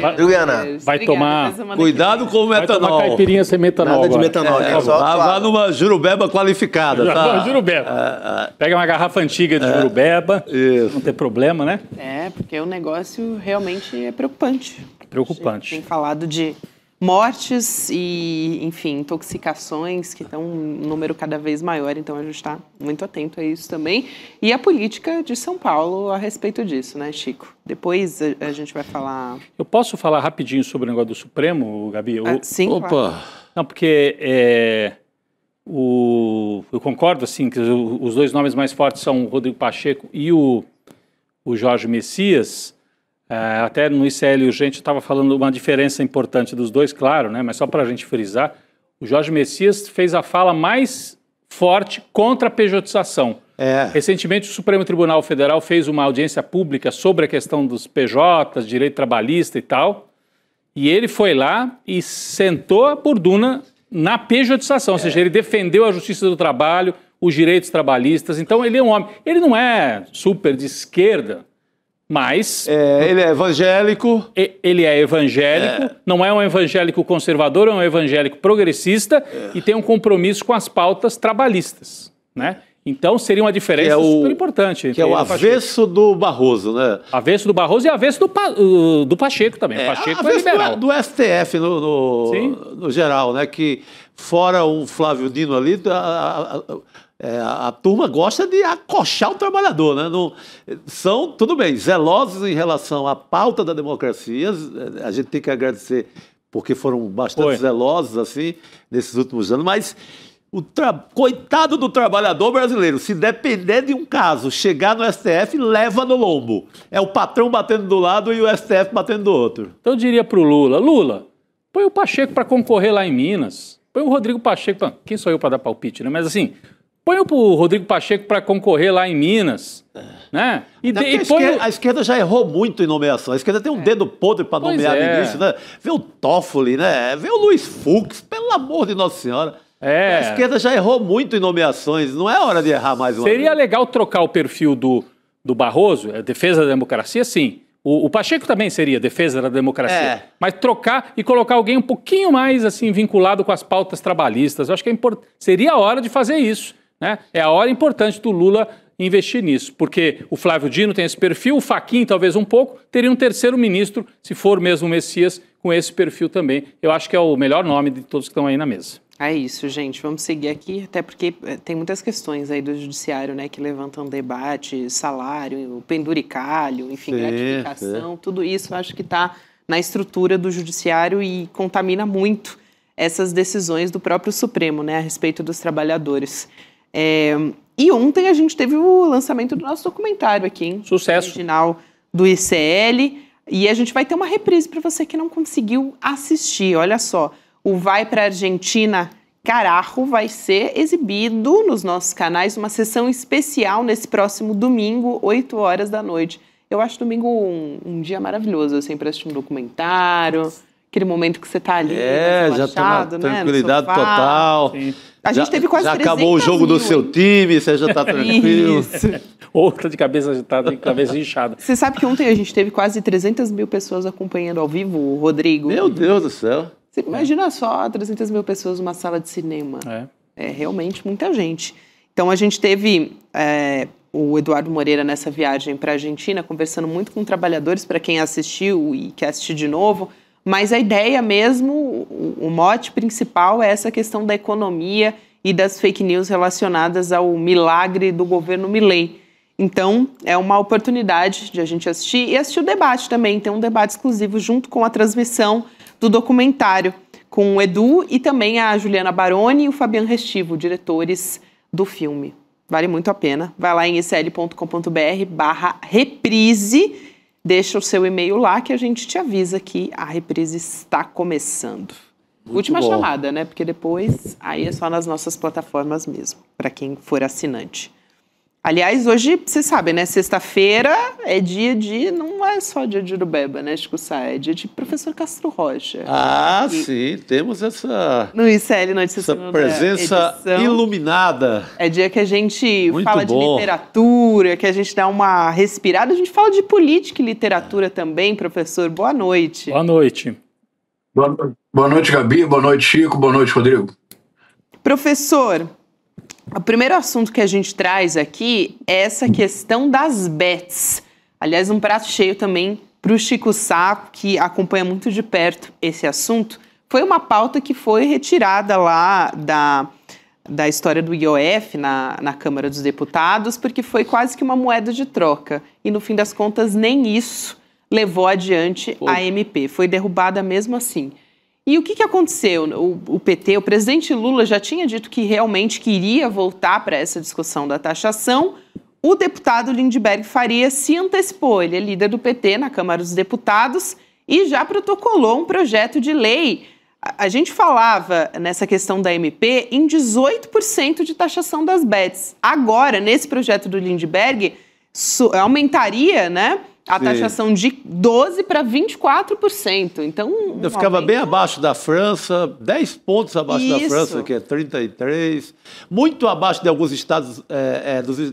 Rodrigo Viana. Vai tomar... Cuidado com o metanol. Vai tomar caipirinha sem metanol. Nada de agora. metanol. Vá numa jurubeba qualificada, tá? Jurubeba. Pega uma garrafa antiga de jurubeba. Isso. Não tem problema, né? Porque o negócio realmente é preocupante. Preocupante. Tem falado de mortes e, enfim, intoxicações que estão um número cada vez maior, então a gente está muito atento a isso também. E a política de São Paulo a respeito disso, né, Chico? Depois a gente vai falar... Eu posso falar rapidinho sobre o negócio do Supremo, Gabi? Sim, Opa! claro. Não, porque eu concordo, assim, que os dois nomes mais fortes são o Rodrigo Pacheco e o Jorge Messias. Até no ICL Urgente eu estava falando uma diferença importante dos dois, claro, né? Mas só para a gente frisar, o Jorge Messias fez a fala mais forte contra a pejotização. Recentemente o Supremo Tribunal Federal fez uma audiência pública sobre a questão dos PJs, direito trabalhista e tal, e ele foi lá e sentou a burduna na pejotização, ou seja, ele defendeu a justiça do trabalho, os direitos trabalhistas. Então ele é um homem, ele não é super de esquerda, mas... ele é evangélico. Ele é evangélico, não é um evangélico conservador, é um evangélico progressista e tem um compromisso com as pautas trabalhistas, né? Então seria uma diferença super importante. Que é o avesso do Barroso, né? Avesso do Barroso e avesso do Pacheco também. O Pacheco é liberal. Do STF no geral, né? Que fora o Flávio Dino ali... A turma gosta de acochar o trabalhador, né? Não, são, tudo bem, zelosos em relação à pauta da democracia. A gente tem que agradecer porque foram bastante zelosos assim nesses últimos anos, mas coitado do trabalhador brasileiro, se depender de um caso, chegar no STF, leva no lombo. É o patrão batendo do lado e o STF batendo do outro. Então eu diria para o Lula, põe o Pacheco para concorrer lá em Minas, põe o Rodrigo Pacheco, quem sou eu para dar palpite, né? Mas assim, põe o Rodrigo Pacheco para concorrer lá em Minas, né? A esquerda já errou muito em nomeação. A esquerda tem um dedo podre para nomear ministro, né? Vê o Toffoli, né? Vê o Luiz Fux, pelo amor de Nossa Senhora. A esquerda já errou muito em nomeações, não é hora de errar mais uma vez. Seria legal trocar o perfil do Barroso, defesa da democracia, sim. O Pacheco também seria defesa da democracia. Mas trocar e colocar alguém um pouquinho mais assim vinculado com as pautas trabalhistas. Eu acho que seria a hora de fazer isso, né? É a hora importante do Lula investir nisso, porque o Flávio Dino tem esse perfil, o Fachin talvez um pouco, teria um terceiro ministro, se for mesmo o Messias, com esse perfil também. Eu acho que é o melhor nome de todos que estão aí na mesa. É isso, gente. Vamos seguir aqui, até porque tem muitas questões aí do judiciário, né, que levantam debate, salário, penduricalho, enfim, gratificação, tudo isso eu acho que está na estrutura do judiciário e contamina muito essas decisões do próprio Supremo, né, a respeito dos trabalhadores. E ontem a gente teve o lançamento do nosso documentário aqui, hein? Sucesso. Original do ICL, e a gente vai ter uma reprise para você que não conseguiu assistir, olha só. O Vai para a Argentina, Carajo, vai ser exibido nos nossos canais, uma sessão especial nesse próximo domingo, 8 horas da noite. Eu acho domingo um dia maravilhoso, assim, para assistir um documentário, aquele momento que você está ali, já está na tranquilidade total. Sim. A gente teve quase 300 acabou o jogo do seu time, você já está tranquilo. Isso. Outra de cabeça agitada, de cabeça inchada. Você sabe que ontem a gente teve quase 300 mil pessoas acompanhando ao vivo, Rodrigo? Meu Deus do céu. Você imagina só 300 mil pessoas numa sala de cinema. É realmente muita gente. Então a gente teve o Eduardo Moreira nessa viagem para a Argentina, conversando muito com trabalhadores, para quem assistiu e quer assistir de novo. Mas a ideia mesmo, o mote principal é essa questão da economia e das fake news relacionadas ao milagre do governo Milei. Então, é uma oportunidade de a gente assistir e assistir o debate também. Tem um debate exclusivo junto com a transmissão do documentário, com o Edu e também a Juliana Baroni e o Fabiano Restivo, diretores do filme. Vale muito a pena. Vai lá em icl.com.br/reprise, deixa o seu e-mail lá que a gente te avisa que a reprise está começando. Muito Última chamada, né? Porque depois aí é só nas nossas plataformas mesmo, para quem for assinante. Aliás, hoje, você sabe, né? Sexta-feira é dia de... Não é só dia de Urubeba, né, Chico Sá? É dia de Professor Castro Rocha. Sim. Temos essa... No ICL Notícias essa presença iluminada. É dia que a gente fala de literatura, que a gente dá uma respirada. A gente fala de política e literatura também, professor. Boa noite. Boa noite. Boa noite, Gabi. Boa noite, Chico. Boa noite, Rodrigo. Professor... O primeiro assunto que a gente traz aqui é essa questão das bets. Aliás, um prato cheio também para o Chico Sá, que acompanha muito de perto esse assunto. Foi uma pauta que foi retirada lá da história do IOF na Câmara dos Deputados, porque foi quase que uma moeda de troca. E, no fim das contas, nem isso levou adiante a MP. Foi derrubada mesmo assim. E o que aconteceu? O PT, o presidente Lula já tinha dito que realmente queria voltar para essa discussão da taxação. O deputado Lindbergh Farias se antecipou. Ele é líder do PT na Câmara dos Deputados e já protocolou um projeto de lei. A gente falava nessa questão da MP em 18% de taxação das bets. Agora, nesse projeto do Lindbergh, aumentaria, né? A taxação de 12% para 24%. Então, eu ficava bem abaixo da França, 10 pontos abaixo da França, que é 33%. Muito abaixo de alguns estados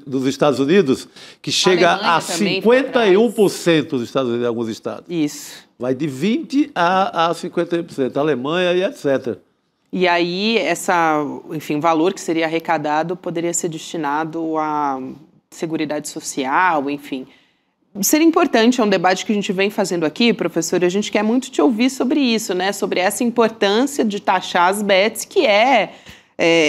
dos Estados Unidos, que chega a 51% dos Estados Unidos, de alguns estados. Isso. Vai de 20% a 51%. Alemanha e etc. E aí, o valor que seria arrecadado poderia ser destinado à Seguridade Social, enfim... Seria importante, é um debate que a gente vem fazendo aqui, professor, e a gente quer muito te ouvir sobre isso, né? Sobre essa importância de taxar as bets, que é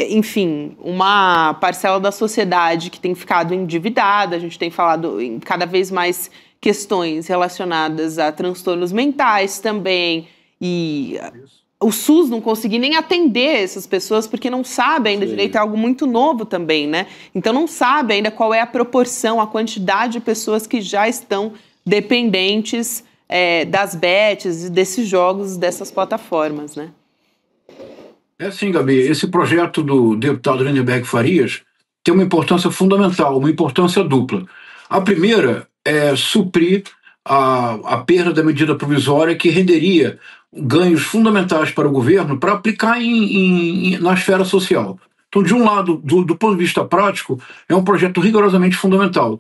enfim, uma parcela da sociedade que tem ficado endividada. A gente tem falado em cada vez mais questões relacionadas a transtornos mentais também, e o SUS não conseguir nem atender essas pessoas porque não sabe ainda direito, é algo muito novo também, né? Então não sabe ainda qual é a proporção, a quantidade de pessoas que já estão dependentes das bets e desses jogos, dessas plataformas, né? É sim, Gabi. Esse projeto do deputado Lindenberg Farias tem uma importância fundamental, uma importância dupla. A primeira é suprir a perda da medida provisória que renderia ganhos fundamentais para o governo para aplicar na esfera social. Então, de um lado, do ponto de vista prático, é um projeto rigorosamente fundamental.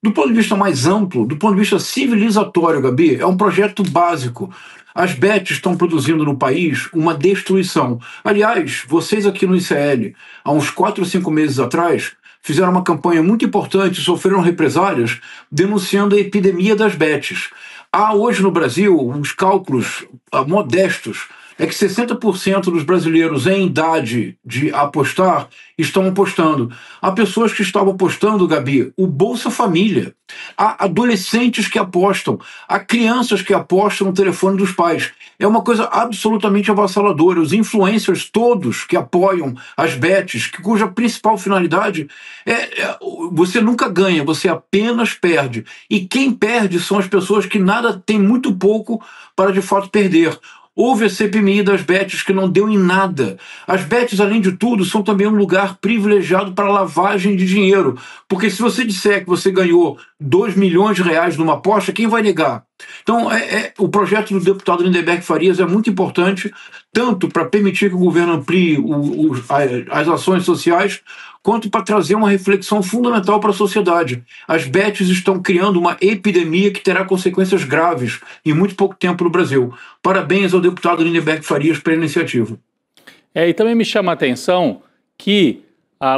Do ponto de vista mais amplo, do ponto de vista civilizatório, Gabi, é um projeto básico. As bets estão produzindo no país uma destruição. Aliás, vocês aqui no ICL, há uns 4 ou 5 meses atrás, fizeram uma campanha muito importante, sofreram represálias, denunciando a epidemia das bets. Há hoje no Brasil uns cálculos modestos, é que 60% dos brasileiros em idade de apostar estão apostando. Há pessoas que estavam apostando, Gabi, o Bolsa Família. Há adolescentes que apostam. Há crianças que apostam no telefone dos pais. É uma coisa absolutamente avassaladora. Os influencers todos que apoiam as bets, cuja principal finalidade você nunca ganha, você apenas perde. E quem perde são as pessoas que nada têm muito pouco para de fato perder. Houve a CPMI das bets que não deu em nada. As bets, além de tudo, são também um lugar privilegiado para lavagem de dinheiro. Porque se você disser que você ganhou 2 milhões de reais numa aposta, quem vai negar? Então, o projeto do deputado Lindenberg Farias é muito importante, tanto para permitir que o governo amplie as ações sociais, quanto para trazer uma reflexão fundamental para a sociedade. As bets estão criando uma epidemia que terá consequências graves em muito pouco tempo no Brasil. Parabéns ao deputado Lindenberg Farias pela iniciativa. E também me chama a atenção que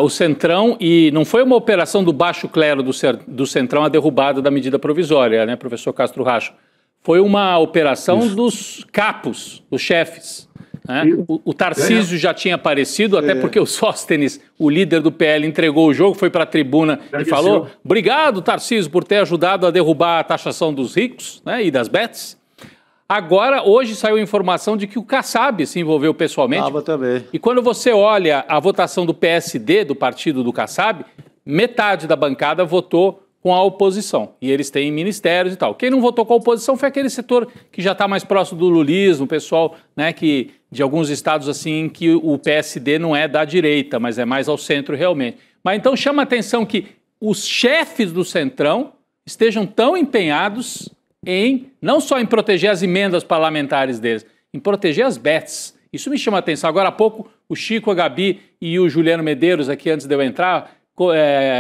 o Centrão, e não foi uma operação do baixo clero do Centrão a derrubada da medida provisória, né, professor Castro Racho? Foi uma operação dos capos, dos chefes. Né? O Tarcísio já tinha aparecido, até porque o Sóstenes, o líder do PL, entregou o jogo, foi para a tribuna e falou: obrigado, Tarcísio, por ter ajudado a derrubar a taxação dos ricos, né, e das bets. Agora, hoje saiu a informação de que o Kassab se envolveu pessoalmente. Também. E quando você olha a votação do PSD, do partido do Kassab, metade da bancada votou com a oposição. E eles têm ministérios e tal. Quem não votou com a oposição foi aquele setor que já está mais próximo do lulismo, o pessoal, né, de alguns estados assim que o PSD não é da direita, mas é mais ao centro realmente. Mas então chama a atenção que os chefes do Centrão estejam tão empenhados não só em proteger as emendas parlamentares deles, em proteger as bets. Isso me chama a atenção. Agora há pouco, o Chico, a Gabi e o Juliano Medeiros, aqui antes de eu entrar,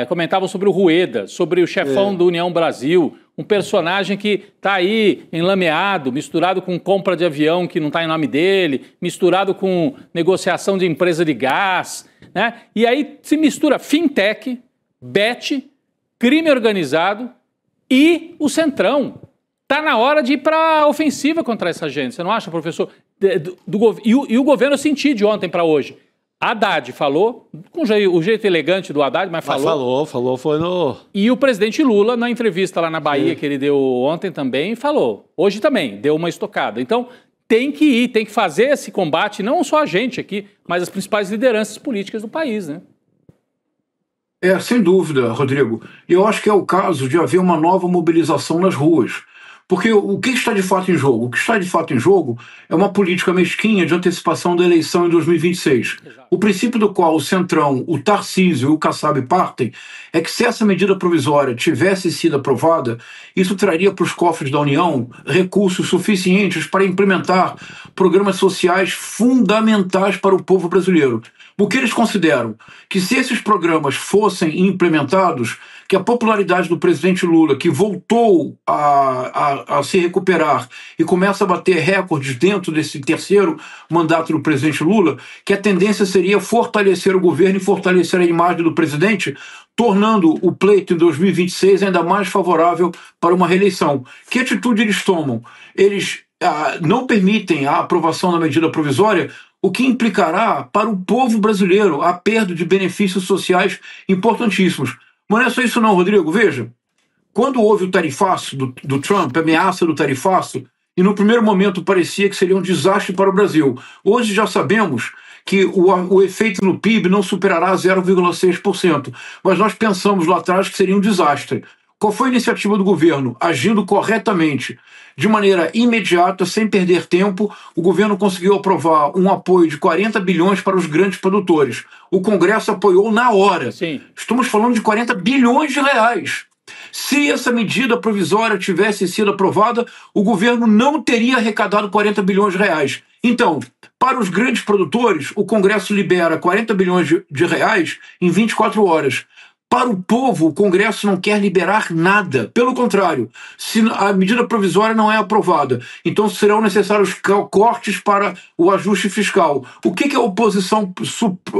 comentavam sobre o Rueda, sobre o chefão do União Brasil, um personagem que está aí enlameado, misturado com compra de avião que não está em nome dele, misturado com negociação de empresa de gás, né? E aí se mistura fintech, bet, crime organizado e o Centrão. Está na hora de ir para a ofensiva contra essa gente, você não acha, professor? E o governo sentiu de ontem para hoje. Haddad falou, com o jeito elegante do Haddad, mas falou. Falou, foi no... E o presidente Lula, na entrevista lá na Bahia, que ele deu ontem também, falou. Hoje também, deu uma estocada. Então, tem que ir, tem que fazer esse combate, não só a gente aqui, mas as principais lideranças políticas do país, né? Sem dúvida, Rodrigo. Eu acho que é o caso de haver uma nova mobilização nas ruas. Porque o que está de fato em jogo? O que está de fato em jogo é uma política mesquinha de antecipação da eleição em 2026. Exato. O princípio do qual o Centrão, o Tarcísio e o Kassab partem é que se essa medida provisória tivesse sido aprovada, isso traria para os cofres da União recursos suficientes para implementar programas sociais fundamentais para o povo brasileiro. O que eles consideram? Que se esses programas fossem implementados, que a popularidade do presidente Lula, que voltou a se recuperar e começa a bater recordes dentro desse terceiro mandato do presidente Lula, que a tendência seria fortalecer o governo e fortalecer a imagem do presidente, tornando o pleito em 2026 ainda mais favorável para uma reeleição. Que atitude eles tomam? Eles não permitem a aprovação da medida provisória, o que implicará para o povo brasileiro a perda de benefícios sociais importantíssimos. Mas não é só isso não, Rodrigo. Veja, quando houve o tarifaço do Trump, a ameaça do tarifaço, e no primeiro momento parecia que seria um desastre para o Brasil. Hoje já sabemos que o efeito no PIB não superará 0,6%, mas nós pensamos lá atrás que seria um desastre. Qual foi a iniciativa do governo? Agindo corretamente, de maneira imediata, sem perder tempo, o governo conseguiu aprovar um apoio de 40 bilhões para os grandes produtores. O Congresso apoiou na hora. Sim. Estamos falando de 40 bilhões de reais. Se essa medida provisória tivesse sido aprovada, o governo não teria arrecadado 40 bilhões de reais. Então, para os grandes produtores, o Congresso libera 40 bilhões de reais em 24 horas. Para o povo, o Congresso não quer liberar nada. Pelo contrário, se a medida provisória não é aprovada, então serão necessários cortes para o ajuste fiscal. O que a oposição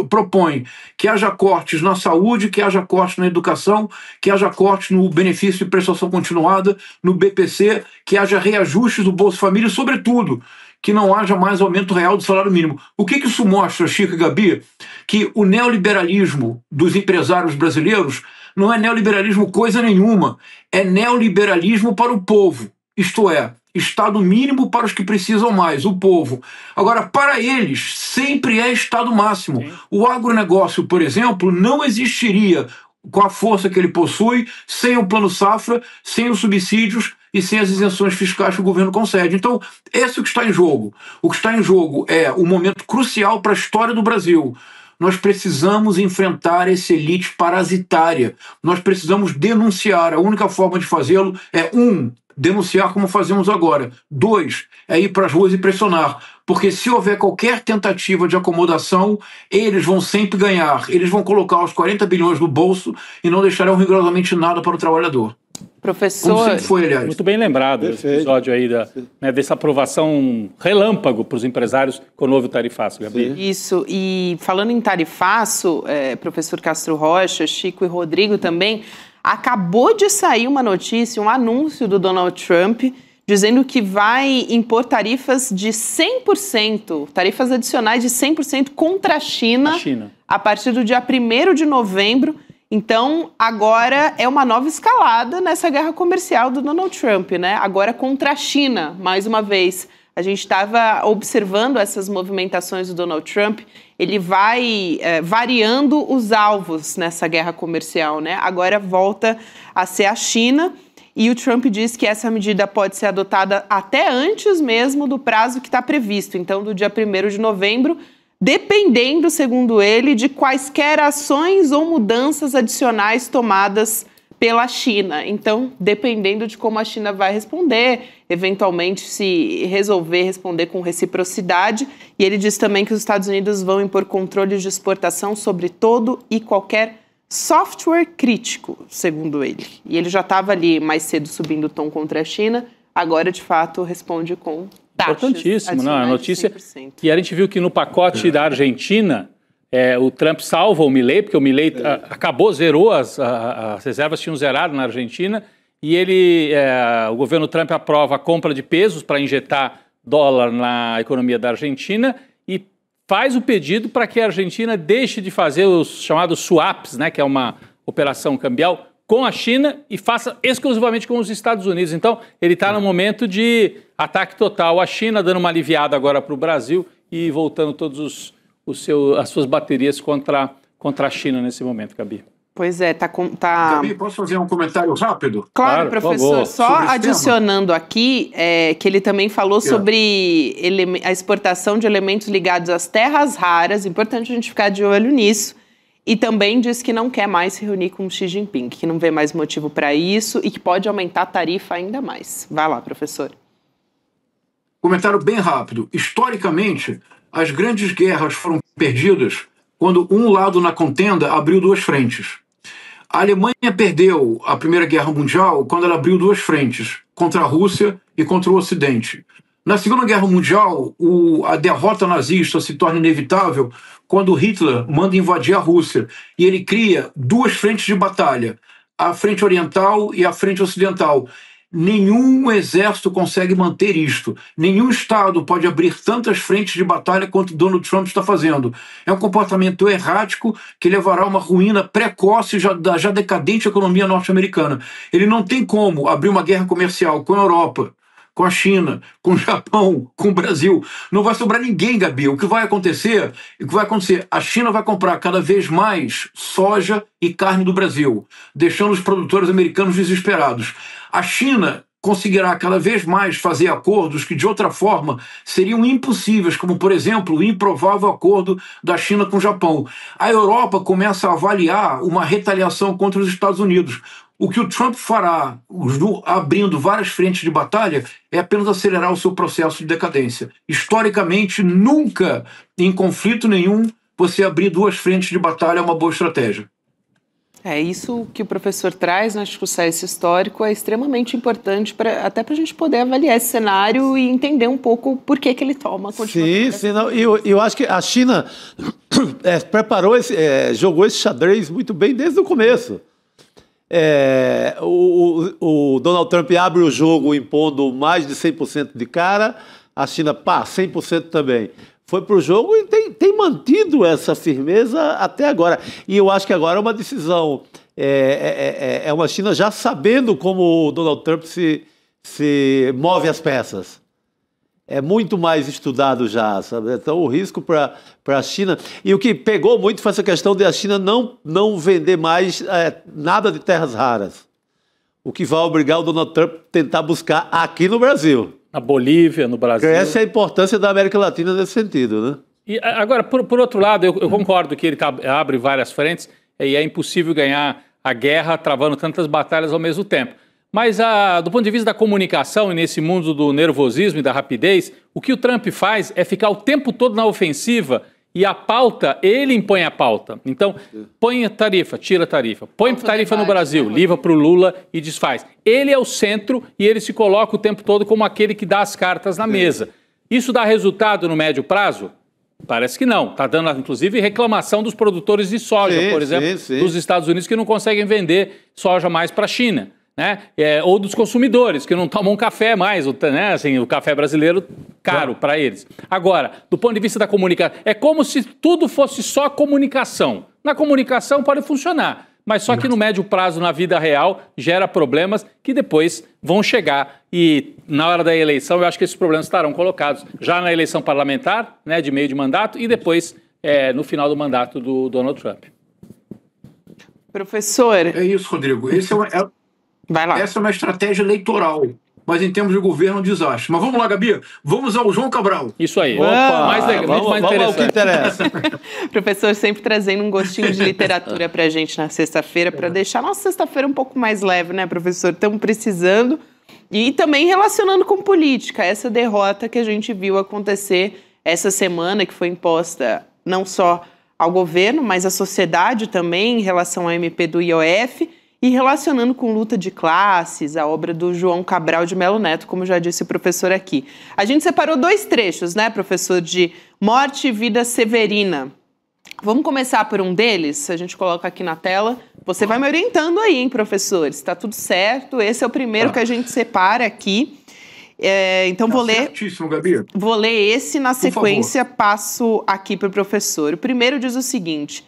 propõe? Que haja cortes na saúde, que haja cortes na educação, que haja cortes no benefício de prestação continuada, no BPC, que haja reajustes do Bolsa Família, sobretudo, que não haja mais aumento real do salário mínimo. O que isso mostra, Chico e Gabi? Que o neoliberalismo dos empresários brasileiros não é neoliberalismo coisa nenhuma, é neoliberalismo para o povo, isto é, Estado mínimo para os que precisam mais, o povo. Agora, para eles, sempre é Estado máximo. Sim. O agronegócio, por exemplo, não existiria com a força que ele possui, sem o Plano Safra, sem os subsídios e sem as isenções fiscais que o governo concede. Então, esse é o que está em jogo. O que está em jogo é um momento crucial para a história do Brasil. Nós precisamos enfrentar essa elite parasitária. Nós precisamos denunciar. A única forma de fazê-lo é, denunciar como fazemos agora. 2, é ir para as ruas e pressionar. Porque se houver qualquer tentativa de acomodação, eles vão sempre ganhar. Eles vão colocar os 40 bilhões no bolso e não deixarão rigorosamente nada para o trabalhador. Professor, como sempre foi, aliás. Muito bem lembrado esse episódio aí dessa aprovação relâmpago para os empresários quando houve o tarifaço, Gabi. Isso, e falando em tarifaço, professor Castro Rocha, Chico e Rodrigo também, acabou de sair uma notícia, um anúncio do Donald Trump, dizendo que vai impor tarifas de 100%, tarifas adicionais de 100% contra a China a partir do dia 1º de novembro. Então, agora é uma nova escalada nessa guerra comercial do Donald Trump, né? Agora contra a China, mais uma vez. A gente estava observando essas movimentações do Donald Trump. Ele vai variando os alvos nessa guerra comercial, né? Agora volta a ser a China. E o Trump diz que essa medida pode ser adotada até antes mesmo do prazo que está previsto. Então, do dia 1º de novembro, dependendo, segundo ele, de quaisquer ações ou mudanças adicionais tomadas pela China. Então, dependendo de como a China vai responder, eventualmente se resolver responder com reciprocidade. E ele diz também que os Estados Unidos vão impor controles de exportação sobre todo e qualquer software crítico, segundo ele. E ele já estava ali mais cedo subindo o tom contra a China, agora, de fato, responde com taxas. Importantíssimo, não? A notícia. E a gente viu que no pacote da Argentina, o Trump salva o Milei, porque o Milei zerou, as reservas tinham zerado na Argentina, e o governo Trump aprova a compra de pesos para injetar dólar na economia da Argentina e faz o pedido para que a Argentina deixe de fazer os chamados swaps, né, que é uma operação cambial, com a China e faça exclusivamente com os Estados Unidos. Então, ele está no momento de ataque total à China, dando uma aliviada agora para o Brasil e voltando todos as suas baterias contra a China nesse momento, Gabi. Pois é, Gabi, posso fazer um comentário rápido? Claro, professor. Só adicionando aqui, que ele também falou sobre a exportação de elementos ligados às terras raras, importante a gente ficar de olho nisso, e também diz que não quer mais se reunir com o Xi Jinping, que não vê mais motivo para isso e que pode aumentar a tarifa ainda mais. Vai lá, professor. Comentário bem rápido. Historicamente, as grandes guerras foram perdidas quando um lado na contenda abriu duas frentes. A Alemanha perdeu a Primeira Guerra Mundial quando ela abriu duas frentes, contra a Rússia e contra o Ocidente. Na Segunda Guerra Mundial, a derrota nazista se torna inevitável quando Hitler manda invadir a Rússia e ele cria duas frentes de batalha, a frente oriental e a frente ocidental. Nenhum exército consegue manter isto. Nenhum Estado pode abrir tantas frentes de batalha quanto Donald Trump está fazendo. É um comportamento errático que levará a uma ruína precoce da já decadente economia norte-americana. Ele não tem como abrir uma guerra comercial com a Europa, com a China, com o Japão, com o Brasil. Não vai sobrar ninguém, Gabi. O que vai acontecer? A China vai comprar cada vez mais soja e carne do Brasil, deixando os produtores americanos desesperados. A China conseguirá cada vez mais fazer acordos que de outra forma seriam impossíveis, como por exemplo o improvável acordo da China com o Japão. A Europa começa a avaliar uma retaliação contra os Estados Unidos. O que o Trump fará, abrindo várias frentes de batalha, é apenas acelerar o seu processo de decadência. Historicamente, nunca, em conflito nenhum, você abrir duas frentes de batalha é uma boa estratégia. É isso que o professor traz, né? Acho que o senso histórico é extremamente importante até para a gente poder avaliar esse cenário e entender um pouco por que ele toma a continuidade. Sim, não, eu acho que a China jogou esse xadrez muito bem desde o começo. O Donald Trump abre o jogo impondo mais de 100% de cara, a China, 100% também. Foi para o jogo e tem mantido essa firmeza até agora. E eu acho que agora é uma decisão, é uma China já sabendo como o Donald Trump se move as peças. É muito mais estudado já, sabe? Então o risco para a China... E o que pegou muito foi essa questão de a China não vender mais nada de terras raras. O que vai obrigar o Donald Trump a tentar buscar aqui no Brasil. Na Bolívia, no Brasil. Essa é a importância da América Latina nesse sentido, né? E agora, por outro lado, eu concordo que ele abre várias frentes e é impossível ganhar a guerra travando tantas batalhas ao mesmo tempo. Mas, do ponto de vista da comunicação e nesse mundo do nervosismo e da rapidez, o que o Trump faz é ficar o tempo todo na ofensiva e a pauta, ele impõe a pauta. Então, põe a tarifa, tira a tarifa. Põe tarifa no Brasil, livra para o Lula e desfaz. Ele é o centro e ele se coloca o tempo todo como aquele que dá as cartas na mesa. Isso dá resultado no médio prazo? Parece que não. Está dando, inclusive, reclamação dos produtores de soja, por exemplo, dos Estados Unidos, que não conseguem vender soja mais para a China. Né? Ou dos consumidores, que não tomam café mais, né? Assim, o café brasileiro caro para eles. Agora, do ponto de vista da comunicação, é como se tudo fosse só comunicação. Na comunicação pode funcionar, mas só que no médio prazo, na vida real, gera problemas que depois vão chegar. E na hora da eleição, eu acho que esses problemas estarão colocados já na eleição parlamentar, né, de meio de mandato, e depois no final do mandato do Donald Trump. Professor... É isso, Rodrigo. Vai lá. Essa é uma estratégia eleitoral, mas em termos de governo, um desastre. Mas vamos lá, Gabi, vamos ao João Cabral. Isso aí. Opa, mais legal, muito mais interessante. Vamos ao que interessa. Professor sempre trazendo um gostinho de literatura pra gente na sexta-feira, para deixar a nossa sexta-feira um pouco mais leve, né, professor? Estamos precisando. E também relacionando com política, essa derrota que a gente viu acontecer essa semana, que foi imposta não só ao governo, mas à sociedade também, em relação ao MP do IOF, e relacionando com luta de classes, a obra do João Cabral de Melo Neto, como já disse o professor aqui. A gente separou dois trechos, né, professor, de Morte e Vida Severina. Vamos começar por um deles? A gente coloca aqui na tela. Você vai me orientando aí, hein, professor? Está tudo certo. Esse é o primeiro que a gente separa aqui. Então vou ler. Certíssimo, Gabi. Vou ler esse, na sequência passo aqui para o professor. O primeiro diz o seguinte: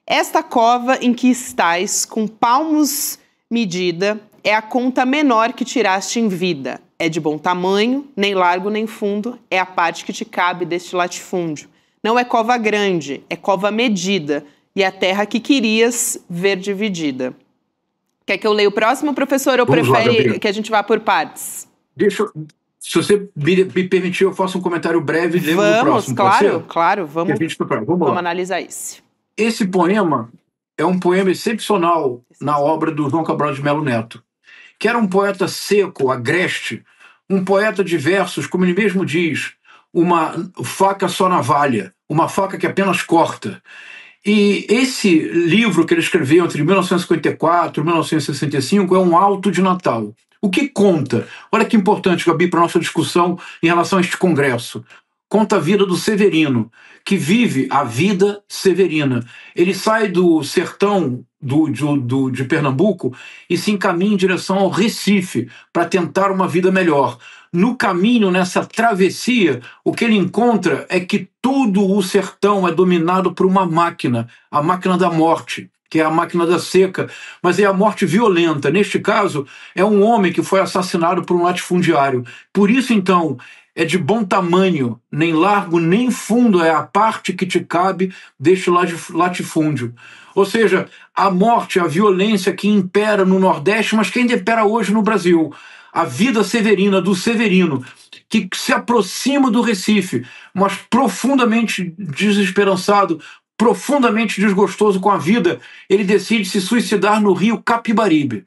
esta cova em que estais, com palmos medida, é a conta menor que tiraste em vida. É de bom tamanho, nem largo nem fundo, é a parte que te cabe deste latifúndio. Não é cova grande, é cova medida, e a terra que querias ver dividida. Quer que eu leia o próximo, professor, ou prefere que a gente vá por partes? Se você me permitir, eu faço um comentário breve e leio o próximo. Claro, vamos analisar esse. Esse poema é um poema excepcional na obra do João Cabral de Melo Neto, que era um poeta seco, agreste, um poeta de versos, como ele mesmo diz, uma faca só navalha, uma faca que apenas corta. E esse livro que ele escreveu entre 1954 e 1965 é um Alto de Natal. O que conta? Olha que importante, Gabi, para a nossa discussão em relação a este congresso. Conta a vida do Severino, que vive a vida severina. Ele sai do sertão de Pernambuco e se encaminha em direção ao Recife para tentar uma vida melhor. No caminho, nessa travessia, o que ele encontra é que todo o sertão é dominado por uma máquina, a máquina da morte, que é a máquina da seca, mas é a morte violenta. Neste caso, é um homem que foi assassinado por um latifundiário. Por isso, então, é de bom tamanho, nem largo nem fundo é a parte que te cabe deste latifúndio. Ou seja, a morte, a violência que impera no Nordeste, mas que ainda impera hoje no Brasil. A vida severina do Severino, que se aproxima do Recife, mas profundamente desesperançado, profundamente desgostoso com a vida, ele decide se suicidar no rio Capibaribe.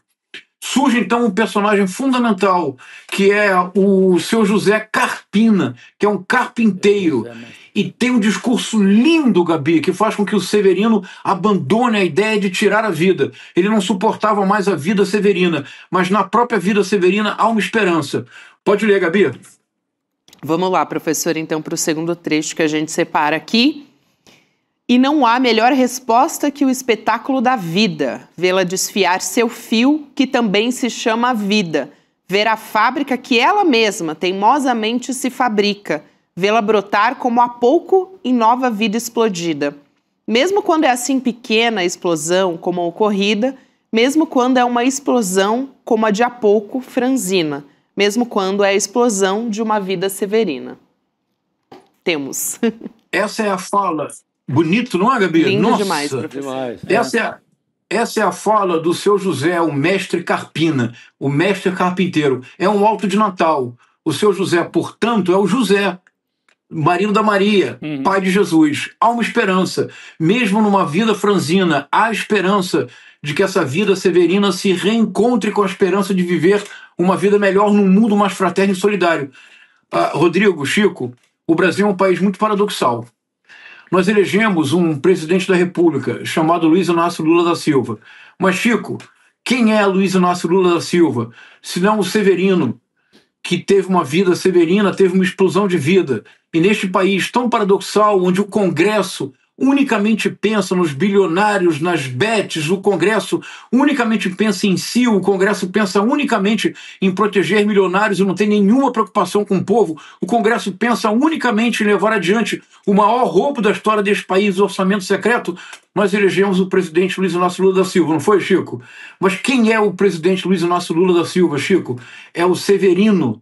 Surge então um personagem fundamental, que é o seu José Carpina, que é um carpinteiro, e tem um discurso lindo, Gabi, que faz com que o Severino abandone a ideia de tirar a vida. Ele não suportava mais a vida severina, mas na própria vida severina há uma esperança. Pode ler, Gabi? Vamos lá, professor, então, para o segundo trecho que a gente separa aqui. E não há melhor resposta que o espetáculo da vida, vê-la desfiar seu fio, que também se chama vida, ver a fábrica que ela mesma teimosamente se fabrica, vê-la brotar como há pouco em nova vida explodida. Mesmo quando é assim pequena a explosão como a ocorrida, mesmo quando é uma explosão como a de há pouco franzina, mesmo quando é a explosão de uma vida severina. Temos. Essa é a fala. Bonito, não é, Gabi? Lindo. Nossa, demais, professor. Essa é a fala do seu José, o mestre Carpina, o mestre carpinteiro. É um alto de Natal. O seu José, portanto, é o José, marido da Maria, pai de Jesus. Há uma esperança. Mesmo numa vida franzina, há esperança de que essa vida severina se reencontre com a esperança de viver uma vida melhor num mundo mais fraterno e solidário. Rodrigo, Chico, o Brasil é um país muito paradoxal. Nós elegemos um presidente da República chamado Luiz Inácio Lula da Silva. Mas, Chico, quem é Luiz Inácio Lula da Silva? Senão o Severino, que teve uma vida severina, teve uma explosão de vida. E neste país tão paradoxal, onde o Congresso unicamente pensa nos bilionários, nas bets, o Congresso unicamente pensa em si, o Congresso pensa unicamente em proteger milionários e não tem nenhuma preocupação com o povo, o Congresso pensa unicamente em levar adiante o maior roubo da história deste país, o orçamento secreto. Nós elegemos o presidente Luiz Inácio Lula da Silva, não foi, Chico? Mas quem é o presidente Luiz Inácio Lula da Silva, Chico? É o Severino,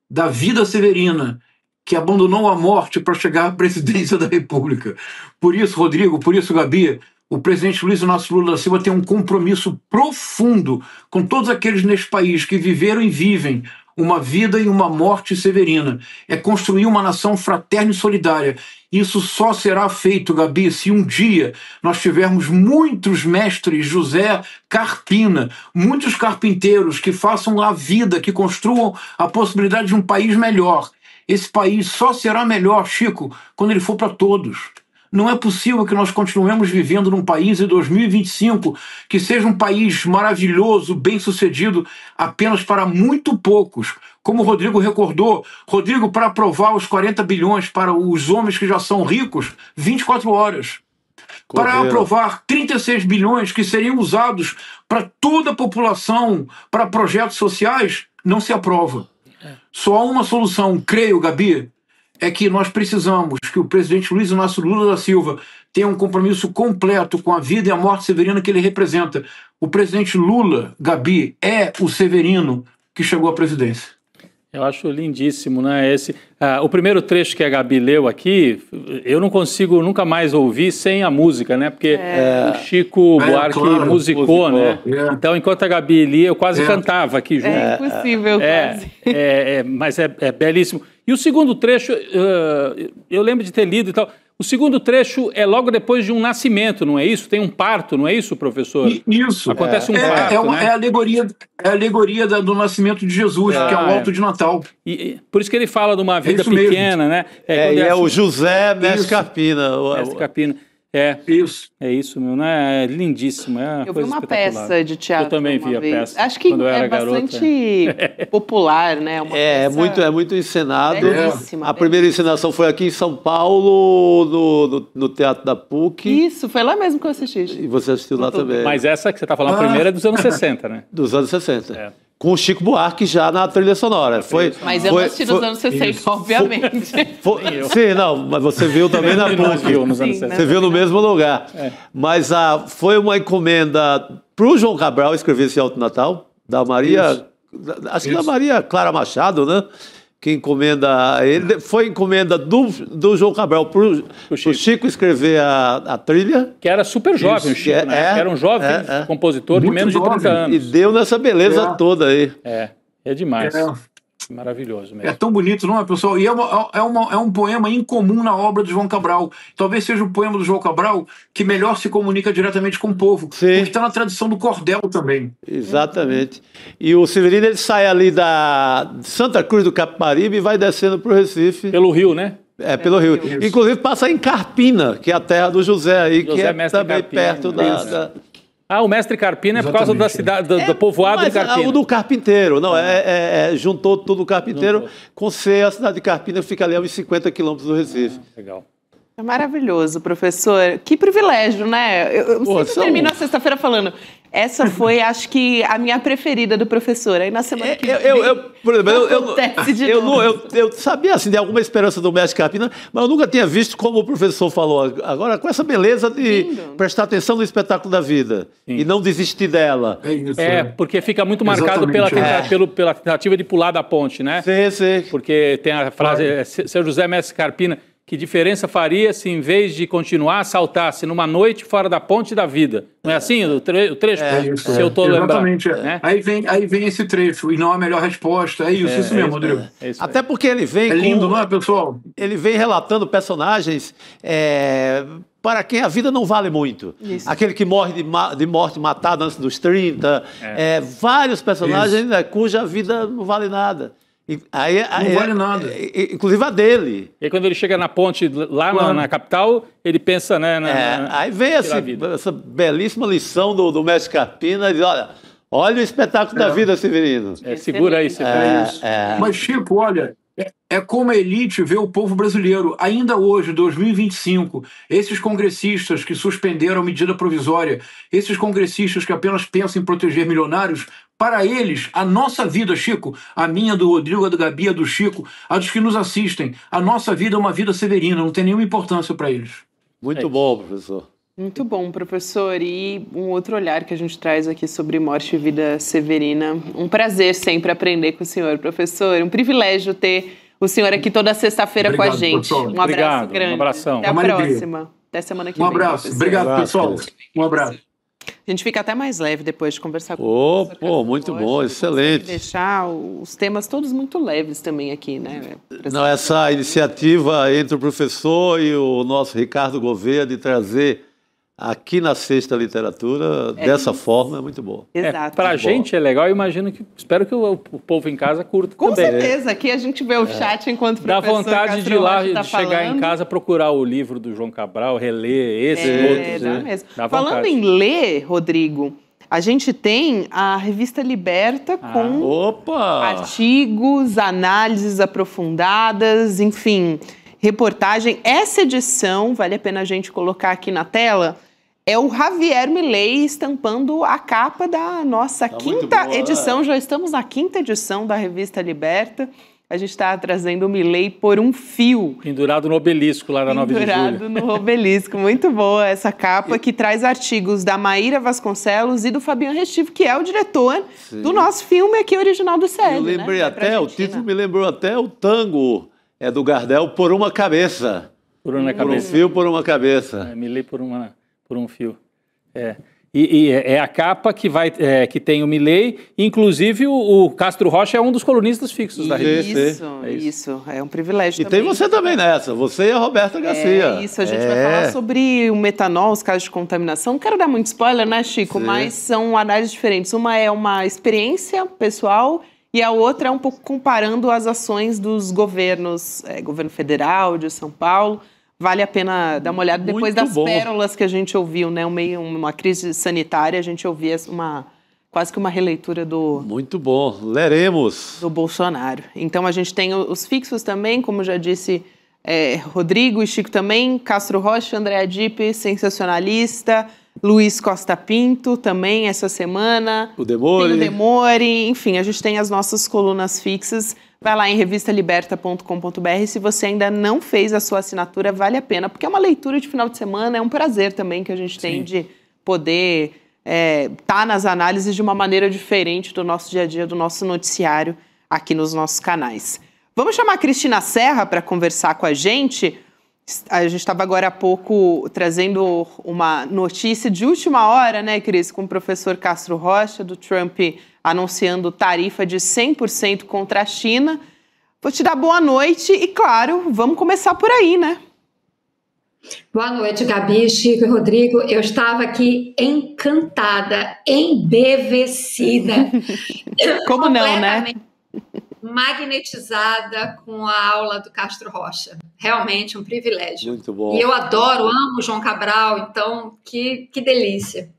da vida severina, que abandonou a morte para chegar à presidência da República. Por isso, Rodrigo, por isso, Gabi, o presidente Luiz Inácio Lula da Silva tem um compromisso profundo com todos aqueles neste país que viveram e vivem uma vida e uma morte severina. É construir uma nação fraterna e solidária. Isso só será feito, Gabi, se um dia nós tivermos muitos mestres José Carpina, muitos carpinteiros que façam a vida, que construam a possibilidade de um país melhor. Esse país só será melhor, Chico, quando ele for para todos. Não é possível que nós continuemos vivendo num país em 2025 que seja um país maravilhoso, bem-sucedido, apenas para muito poucos. Como o Rodrigo recordou, Rodrigo, para aprovar os 40 bilhões para os homens que já são ricos, 24 horas. Para aprovar 36 bilhões que seriam usados para toda a população, para projetos sociais, não se aprova. Só há uma solução, creio, Gabi, é que nós precisamos que o presidente Luiz Inácio Lula da Silva tenha um compromisso completo com a vida e a morte severina que ele representa. O presidente Lula, Gabi, é o Severino que chegou à presidência. Eu acho lindíssimo, né? O primeiro trecho que a Gabi leu aqui, eu não consigo nunca mais ouvir sem a música, né? Porque o Chico Buarque musicou, né? Então, enquanto a Gabi lia, eu quase cantava aqui junto. É impossível, quase. Mas é belíssimo. E o segundo trecho, eu lembro de ter lido e tal. O segundo trecho é logo depois de um nascimento, não é isso? Tem um parto, não é isso, professor? Isso. Acontece um parto, né? É a alegoria do nascimento de Jesus, que é o alto de Natal. E por isso que ele fala de uma vida pequena, né? É o José Mestre Carpina. Mestre Carpina. Isso. É isso, meu, né? É lindíssimo, é uma Eu vi coisa uma espetacular. peça de teatro. Eu também vi uma a vez. peça. Acho que quando eu era é bastante popular, né? Uma peça É muito encenado. belíssima, A primeira encenação foi aqui em São Paulo, no Teatro da PUC. Isso, foi lá mesmo que eu assisti. E você assistiu lá também. Mas essa que você está falando, a primeira é dos anos 60, né? Dos anos 60. É. Com o Chico Buarque já na trilha sonora. Mas eu não assisti nos anos 60, obviamente. Sim, não, mas você viu também na Nós PUC. viu nos anos Sim, 60. Você viu no mesmo lugar. Mas foi uma encomenda para o João Cabral escrever esse Alto Natal, da Maria. Acho que da Maria Clara Machado, né? Que encomenda ele. Foi encomenda do João Cabral para o Chico escrever a trilha. Que era super jovem o Chico, né? Era um jovem compositor de Muito menos de 30 jovem. E anos. deu nessa beleza toda aí. É demais. É. Maravilhoso mesmo. É tão bonito, não é, pessoal? E é um poema incomum na obra de João Cabral. Talvez seja o poema do João Cabral que melhor se comunica diretamente com o povo. Sim. Porque está na tradição do cordel também. Exatamente. E o Severino ele sai ali da Santa Cruz do Capibaribe e vai descendo para o Recife. Pelo Rio, né? Pelo Rio. Isso. Inclusive passa em Carpina, que é a terra do José aí, que José é Mestre também Carpina, perto da... Ah, o Mestre Carpina é por causa da Exatamente. cidade, do povoado de Mas Carpina. o do Carpinteiro, não, juntou tudo o Carpinteiro com a cidade de Carpina, fica ali a uns 50 quilômetros do Recife. Legal. É maravilhoso, professor. Que privilégio, né? Eu Pô, sempre termino a sexta-feira falando. Essa foi, acho que, a minha preferida do professor. Aí na semana que vem, Por exemplo, acontece de novo. eu sabia assim, de alguma esperança do Mestre Carpina, mas eu nunca tinha visto como o professor falou. Agora, com essa beleza de Lindo. prestar atenção no espetáculo da vida e não desistir dela. É isso. Porque fica muito marcado Exatamente, pela tentativa de pular da ponte, né? Sim. Porque tem a frase, seu José Mestre Carpina, que diferença faria se, em vez de continuar, saltasse numa noite fora da ponte da vida? Não é assim o trecho? Isso, Se eu estou lembrando. exatamente. Né? Aí vem esse trecho, e não a melhor resposta. É isso mesmo, Rodrigo. É isso aí. Até porque ele vem É lindo, não é, pessoal? ele vem relatando personagens para quem a vida não vale muito. Isso. Aquele que morre de morte matada antes dos 30. Vários personagens cuja vida não vale nada. Não vale nada. Inclusive a dele. E aí, quando ele chega na ponte, lá na capital, ele pensa, né? Aí vem essa belíssima lição do Mestre Carpina. Ele diz, olha o espetáculo da vida, Severino. Segura aí, Severino. Mas, Chico, olha, é como a elite vê o povo brasileiro. Ainda hoje, 2025, esses congressistas que suspenderam a medida provisória, esses congressistas que apenas pensam em proteger milionários, para eles, a nossa vida, Chico, a minha, do Rodrigo, a do Gabi, a do Chico, a dos que nos assistem, a nossa vida é uma vida severina, não tem nenhuma importância para eles. Muito bom, professor. Muito bom, professor. E um outro olhar que a gente traz aqui sobre morte e vida severina. Um prazer sempre aprender com o senhor, professor. Um privilégio ter o senhor aqui toda sexta-feira com a Obrigado, gente. professor. Um abraço Obrigado, grande. um abração. Até a Uma alegria. próxima. Até semana que Um vem. abraço. professor. Obrigado, pessoal. Um abraço. A gente fica até mais leve depois de conversar com o professor. Muito Hoje bom, consegue excelente. deixar os temas todos muito leves também aqui, né? Não, essa iniciativa entre o professor e o nosso Ricardo Gouveia de trazer aqui na Sexta Literatura dessa forma é muito boa. Exato. Pra gente é legal, eu imagino espero que o povo em casa curta Com também. certeza, aqui a gente vê o chat enquanto o Dá professor vontade de ir lá, Castro Rocha tá de chegar falando. em casa, procurar o livro do João Cabral, reler esse, outros. Dá né? mesmo. Dá Falando vontade. em ler, Rodrigo, a gente tem a revista Liberta com Opa! artigos, análises aprofundadas, enfim, reportagem. Essa edição, vale a pena a gente colocar aqui na tela, é o Javier Milei estampando a capa da nossa muito quinta boa, edição. Já estamos na quinta edição da revista Liberta. A gente está trazendo o Milei por um fio. Pendurado no obelisco lá na 9 de julho. Pendurado no obelisco. Muito boa essa capa que traz artigos da Maíra Vasconcelos e do Fabiano Restivo, que é o diretor do nosso filme aqui original do CL. Eu lembrei né? até, o título me lembrou até o tango do Gardel, Por uma Cabeça. Por uma Por um cabeça. fio, por uma cabeça. Me lê por um fio. E é a capa que tem o Milei, inclusive o Castro Rocha é um dos colunistas fixos da revista. Isso. É um privilégio E também. tem você também nessa, você e a Roberta Garcia. Isso, a gente vai falar sobre o metanol, os casos de contaminação. Não quero dar muito spoiler, né, Chico? Sim. Mas são análises diferentes. Uma é uma experiência pessoal e a outra é um pouco comparando as ações dos governos, governo federal de São Paulo, vale a pena dar uma olhada depois Muito das bom. pérolas que a gente ouviu, né? Uma crise sanitária, a gente ouvia quase que uma releitura Muito bom. Leremos. do Bolsonaro. Então a gente tem os fixos também, como já disse Rodrigo e Chico também, Castro Rocha, Andréa Dipe, sensacionalista, Luiz Costa Pinto também essa semana. O Demore. Tem o Demore, enfim, a gente tem as nossas colunas fixas. Vai lá em revistaliberta.com.br. Se você ainda não fez a sua assinatura, vale a pena, porque é uma leitura de final de semana, é um prazer também que a gente tem de poder tá nas análises de uma maneira diferente do nosso dia a dia, do nosso noticiário aqui nos nossos canais. Vamos chamar a Cristina Serra para conversar com a gente. A gente estava agora há pouco trazendo uma notícia de última hora, né, Cris, com o professor Castro Rocha, do Trump anunciando tarifa de 100% contra a China. Vou te dar boa noite e, claro, vamos começar por aí, né? Boa noite, Gabi, Chico e Rodrigo. Eu estava aqui encantada, embevecida. Como não, né? Magnetizada com a aula do Castro Rocha. Realmente um privilégio. Muito bom. E eu adoro, amo o João Cabral, então que delícia.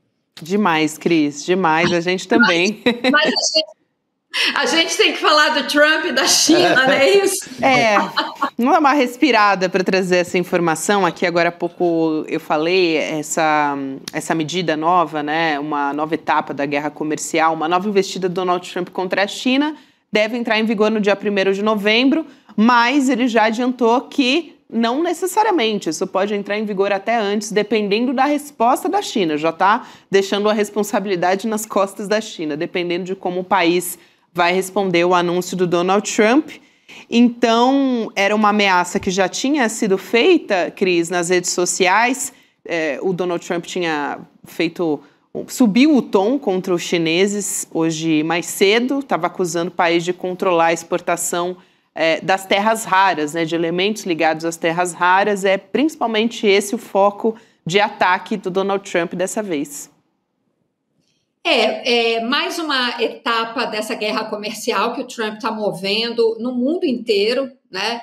Demais, Cris, demais. A gente também. Mas a gente tem que falar do Trump e da China, não é isso? Vamos dar uma respirada para trazer essa informação. Aqui agora há pouco eu falei essa medida nova, né? Uma nova etapa da guerra comercial, uma nova investida do Donald Trump contra a China, deve entrar em vigor no dia 1º de novembro, mas ele já adiantou que não necessariamente, isso pode entrar em vigor até antes, dependendo da resposta da China. Já está deixando a responsabilidade nas costas da China, dependendo de como o país vai responder o anúncio do Donald Trump. Então, era uma ameaça que já tinha sido feita, Cris, nas redes sociais. O Donald Trump tinha subiu o tom contra os chineses hoje mais cedo, estava acusando o país de controlar a exportação das terras raras, né, de elementos ligados às terras raras. É principalmente esse o foco de ataque do Donald Trump dessa vez. Mais uma etapa dessa guerra comercial que o Trump está movendo no mundo inteiro, né?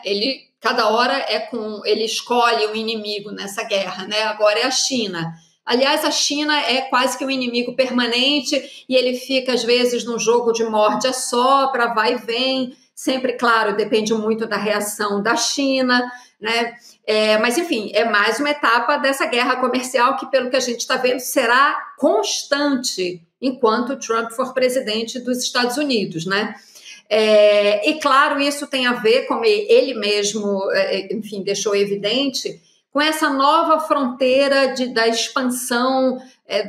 Cada hora ele escolhe um inimigo nessa guerra, né? Agora é a China. Aliás, a China é quase que um inimigo permanente e ele fica, às vezes, num jogo de morde-a-sopra, vai e vem. Sempre, claro, depende muito da reação da China, né? Mas, enfim, é mais uma etapa dessa guerra comercial que, pelo que a gente está vendo, será constante enquanto o Trump for presidente dos Estados Unidos, né? E, claro, isso tem a ver, como ele mesmo, enfim, deixou evidente, com essa nova fronteira da expansão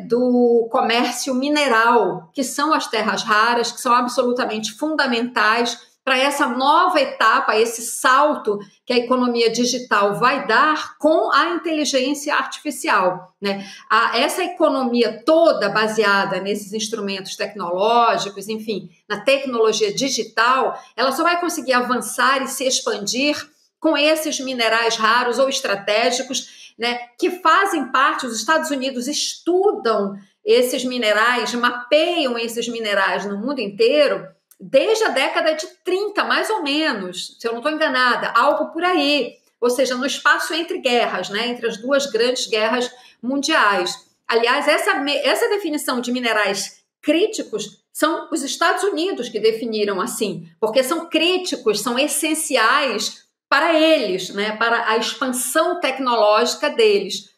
do comércio mineral, que são as terras raras, que são absolutamente fundamentais para essa nova etapa, esse salto que a economia digital vai dar com a inteligência artificial, né? Essa economia toda baseada nesses instrumentos tecnológicos, enfim, na tecnologia digital, ela só vai conseguir avançar e se expandir com esses minerais raros ou estratégicos, né, que fazem parte. Os Estados Unidos estudam esses minerais, mapeiam esses minerais no mundo inteiro desde a década de 30, mais ou menos, se eu não estou enganada, algo por aí, ou seja, no espaço entre guerras, né, entre as duas grandes guerras mundiais. Aliás, essa definição de minerais críticos são os Estados Unidos que definiram assim, porque são críticos, são essenciais para eles, né, para a expansão tecnológica deles.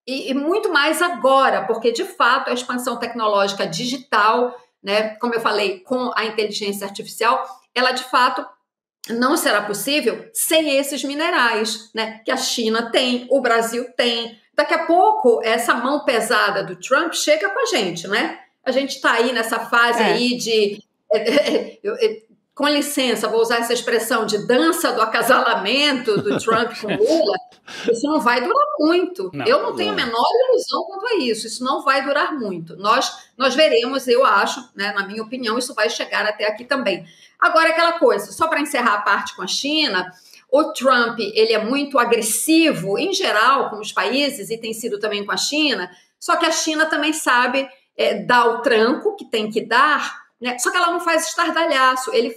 E muito mais agora, porque, de fato, a expansão tecnológica digital, né, como eu falei, com a inteligência artificial, ela, de fato, não será possível sem esses minerais, né, que a China tem, o Brasil tem. Daqui a pouco, essa mão pesada do Trump chega com a gente, né? A gente está aí nessa fase aí de... com licença, vou usar essa expressão de dança do acasalamento do Trump com Lula. Isso não vai durar muito. Eu não tenho a menor ilusão quanto a isso. Isso não vai durar muito. Nós veremos, eu acho, né, na minha opinião, isso vai chegar até aqui também. Agora, aquela coisa, só para encerrar a parte com a China, o Trump, ele é muito agressivo, em geral, com os países, e tem sido também com a China, só que a China também sabe dar o tranco que tem que dar né? Só que ela não faz estardalhaço, ele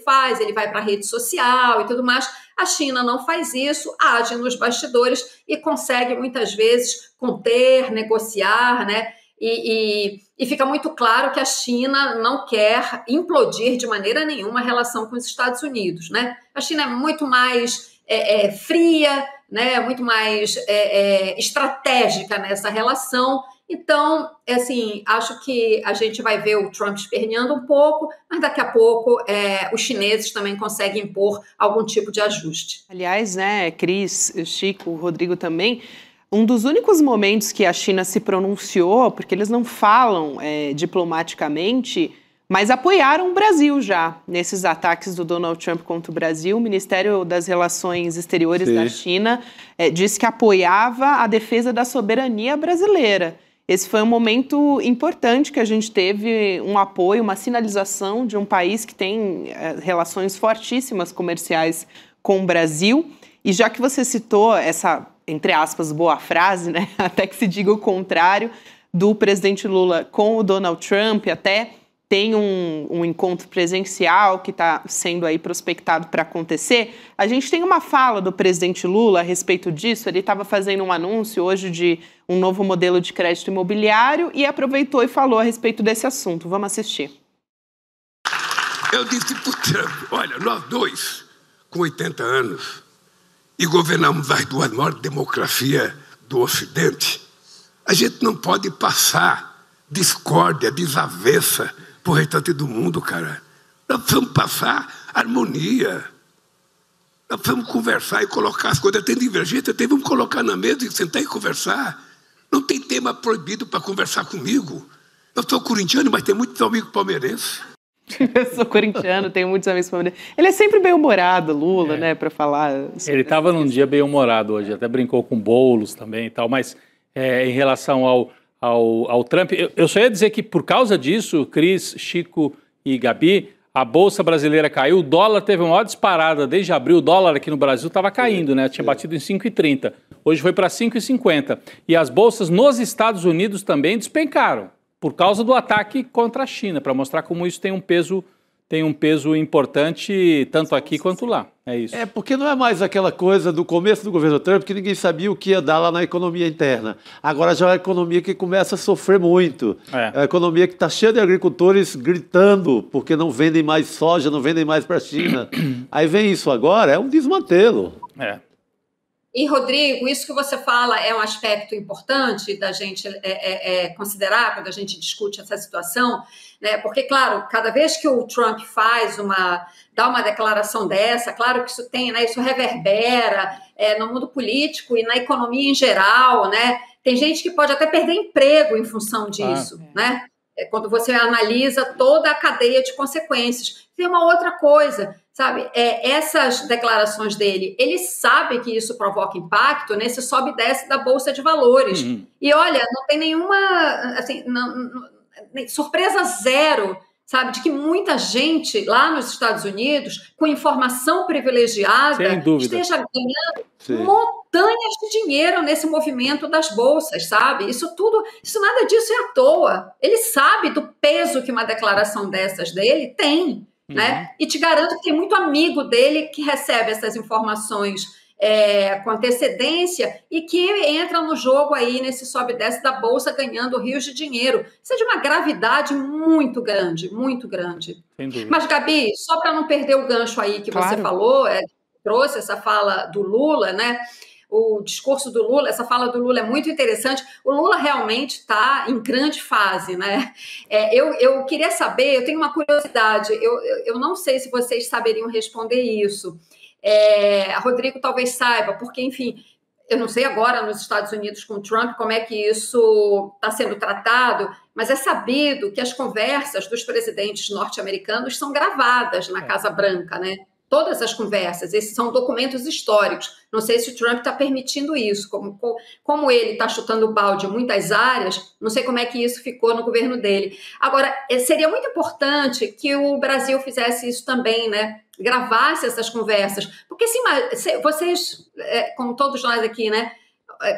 vai para a rede social e tudo mais. A China não faz isso, age nos bastidores e consegue muitas vezes conter, negociar, né? E fica muito claro que a China não quer implodir de maneira nenhuma a relação com os Estados Unidos, né? A China é muito mais fria, né? Muito mais estratégica nessa relação. Então, assim, acho que a gente vai ver o Trump esperneando um pouco, mas daqui a pouco os chineses também conseguem impor algum tipo de ajuste. Aliás, né, Cris, Chico, Rodrigo também, um dos únicos momentos que a China se pronunciou, porque eles não falam diplomaticamente, mas apoiaram o Brasil já nesses ataques do Donald Trump contra o Brasil. O Ministério das Relações Exteriores da China disse que apoiava a defesa da soberania brasileira. Esse foi um momento importante que a gente teve um apoio, uma sinalização de um país que tem relações fortíssimas comerciais com o Brasil. E já que você citou essa, entre aspas, boa frase, né, até que se diga o contrário, do presidente Lula com o Donald Trump, até tem um encontro presencial que está sendo aí prospectado para acontecer. A gente tem uma fala do presidente Lula a respeito disso. Ele estava fazendo um anúncio hoje de um novo modelo de crédito imobiliário e aproveitou e falou a respeito desse assunto. Vamos assistir. Eu disse para o Trump, olha, nós dois, com 80 anos, e governamos as duas maiores democracias do Ocidente, a gente não pode passar discórdia, desavença para o restante do mundo, cara. Nós precisamos passar harmonia. Nós precisamos conversar e colocar as coisas. Tem divergência, vamos colocar na mesa e sentar e conversar. Não tem tema proibido para conversar comigo. Eu sou corintiano, mas tenho muitos amigos palmeirenses. Eu sou corintiano, tenho muitos amigos palmeirenses. Ele é sempre bem-humorado, Lula, né, para falar. Ele estava num dia bem-humorado hoje, até brincou com bolos também e tal, mas em relação ao Trump, eu só ia dizer que por causa disso, Cris, Chico e Gabi, a Bolsa Brasileira caiu, o dólar teve uma maior disparada desde abril, o dólar aqui no Brasil estava caindo, né? Tinha batido em 5,30, hoje foi para 5,50. E as bolsas nos Estados Unidos também despencaram, por causa do ataque contra a China, para mostrar como isso tem um peso importante tanto aqui quanto lá. É isso. Porque não é mais aquela coisa do começo do governo Trump que ninguém sabia o que ia dar lá na economia interna. Agora já é uma economia que começa a sofrer muito. É uma economia que está cheia de agricultores gritando porque não vendem mais soja, não vendem mais para a China. Aí vem isso agora, é um desmantelo. E, Rodrigo, isso que você fala é um aspecto importante da gente considerar quando a gente discute essa situação, né? Porque, claro, cada vez que o Trump dá uma declaração dessa, claro que isso tem, né? Isso reverbera no mundo político e na economia em geral, né? Tem gente que pode até perder emprego em função disso, né? Quando você analisa toda a cadeia de consequências. Tem uma outra coisa, sabe? Essas declarações dele, ele sabe que isso provoca impacto nesse sobe e desce da Bolsa de Valores. E olha, não tem nenhuma, assim, surpresa zero, sabe? De que muita gente lá nos Estados Unidos, com informação privilegiada, esteja ganhando montanhas de dinheiro nesse movimento das bolsas, sabe? Isso nada disso é à toa. Ele sabe do peso que uma declaração dessas dele tem, né? E te garanto que tem muito amigo dele que recebe essas informações com antecedência e que entra no jogo aí nesse sobe e desce da bolsa ganhando rios de dinheiro. Isso é de uma gravidade muito grande, muito grande. Mas, Gabi, só para não perder o gancho aí que você falou, trouxe essa fala do Lula, né? O discurso do Lula, essa fala do Lula é muito interessante. O Lula realmente está em grande fase, né? Eu queria saber, eu tenho uma curiosidade, eu não sei se vocês saberiam responder isso. Rodrigo talvez saiba, porque, enfim, eu não sei agora nos Estados Unidos com o Trump como é que isso está sendo tratado, mas é sabido que as conversas dos presidentes norte-americanos são gravadas na Casa Branca, né? Todas as conversas, esses são documentos históricos. Não sei se o Trump está permitindo isso. Como ele está chutando o balde em muitas áreas, não sei como é que isso ficou no governo dele. Agora, seria muito importante que o Brasil fizesse isso também, né? Gravasse essas conversas. Porque, assim, vocês, como todos nós aqui, né?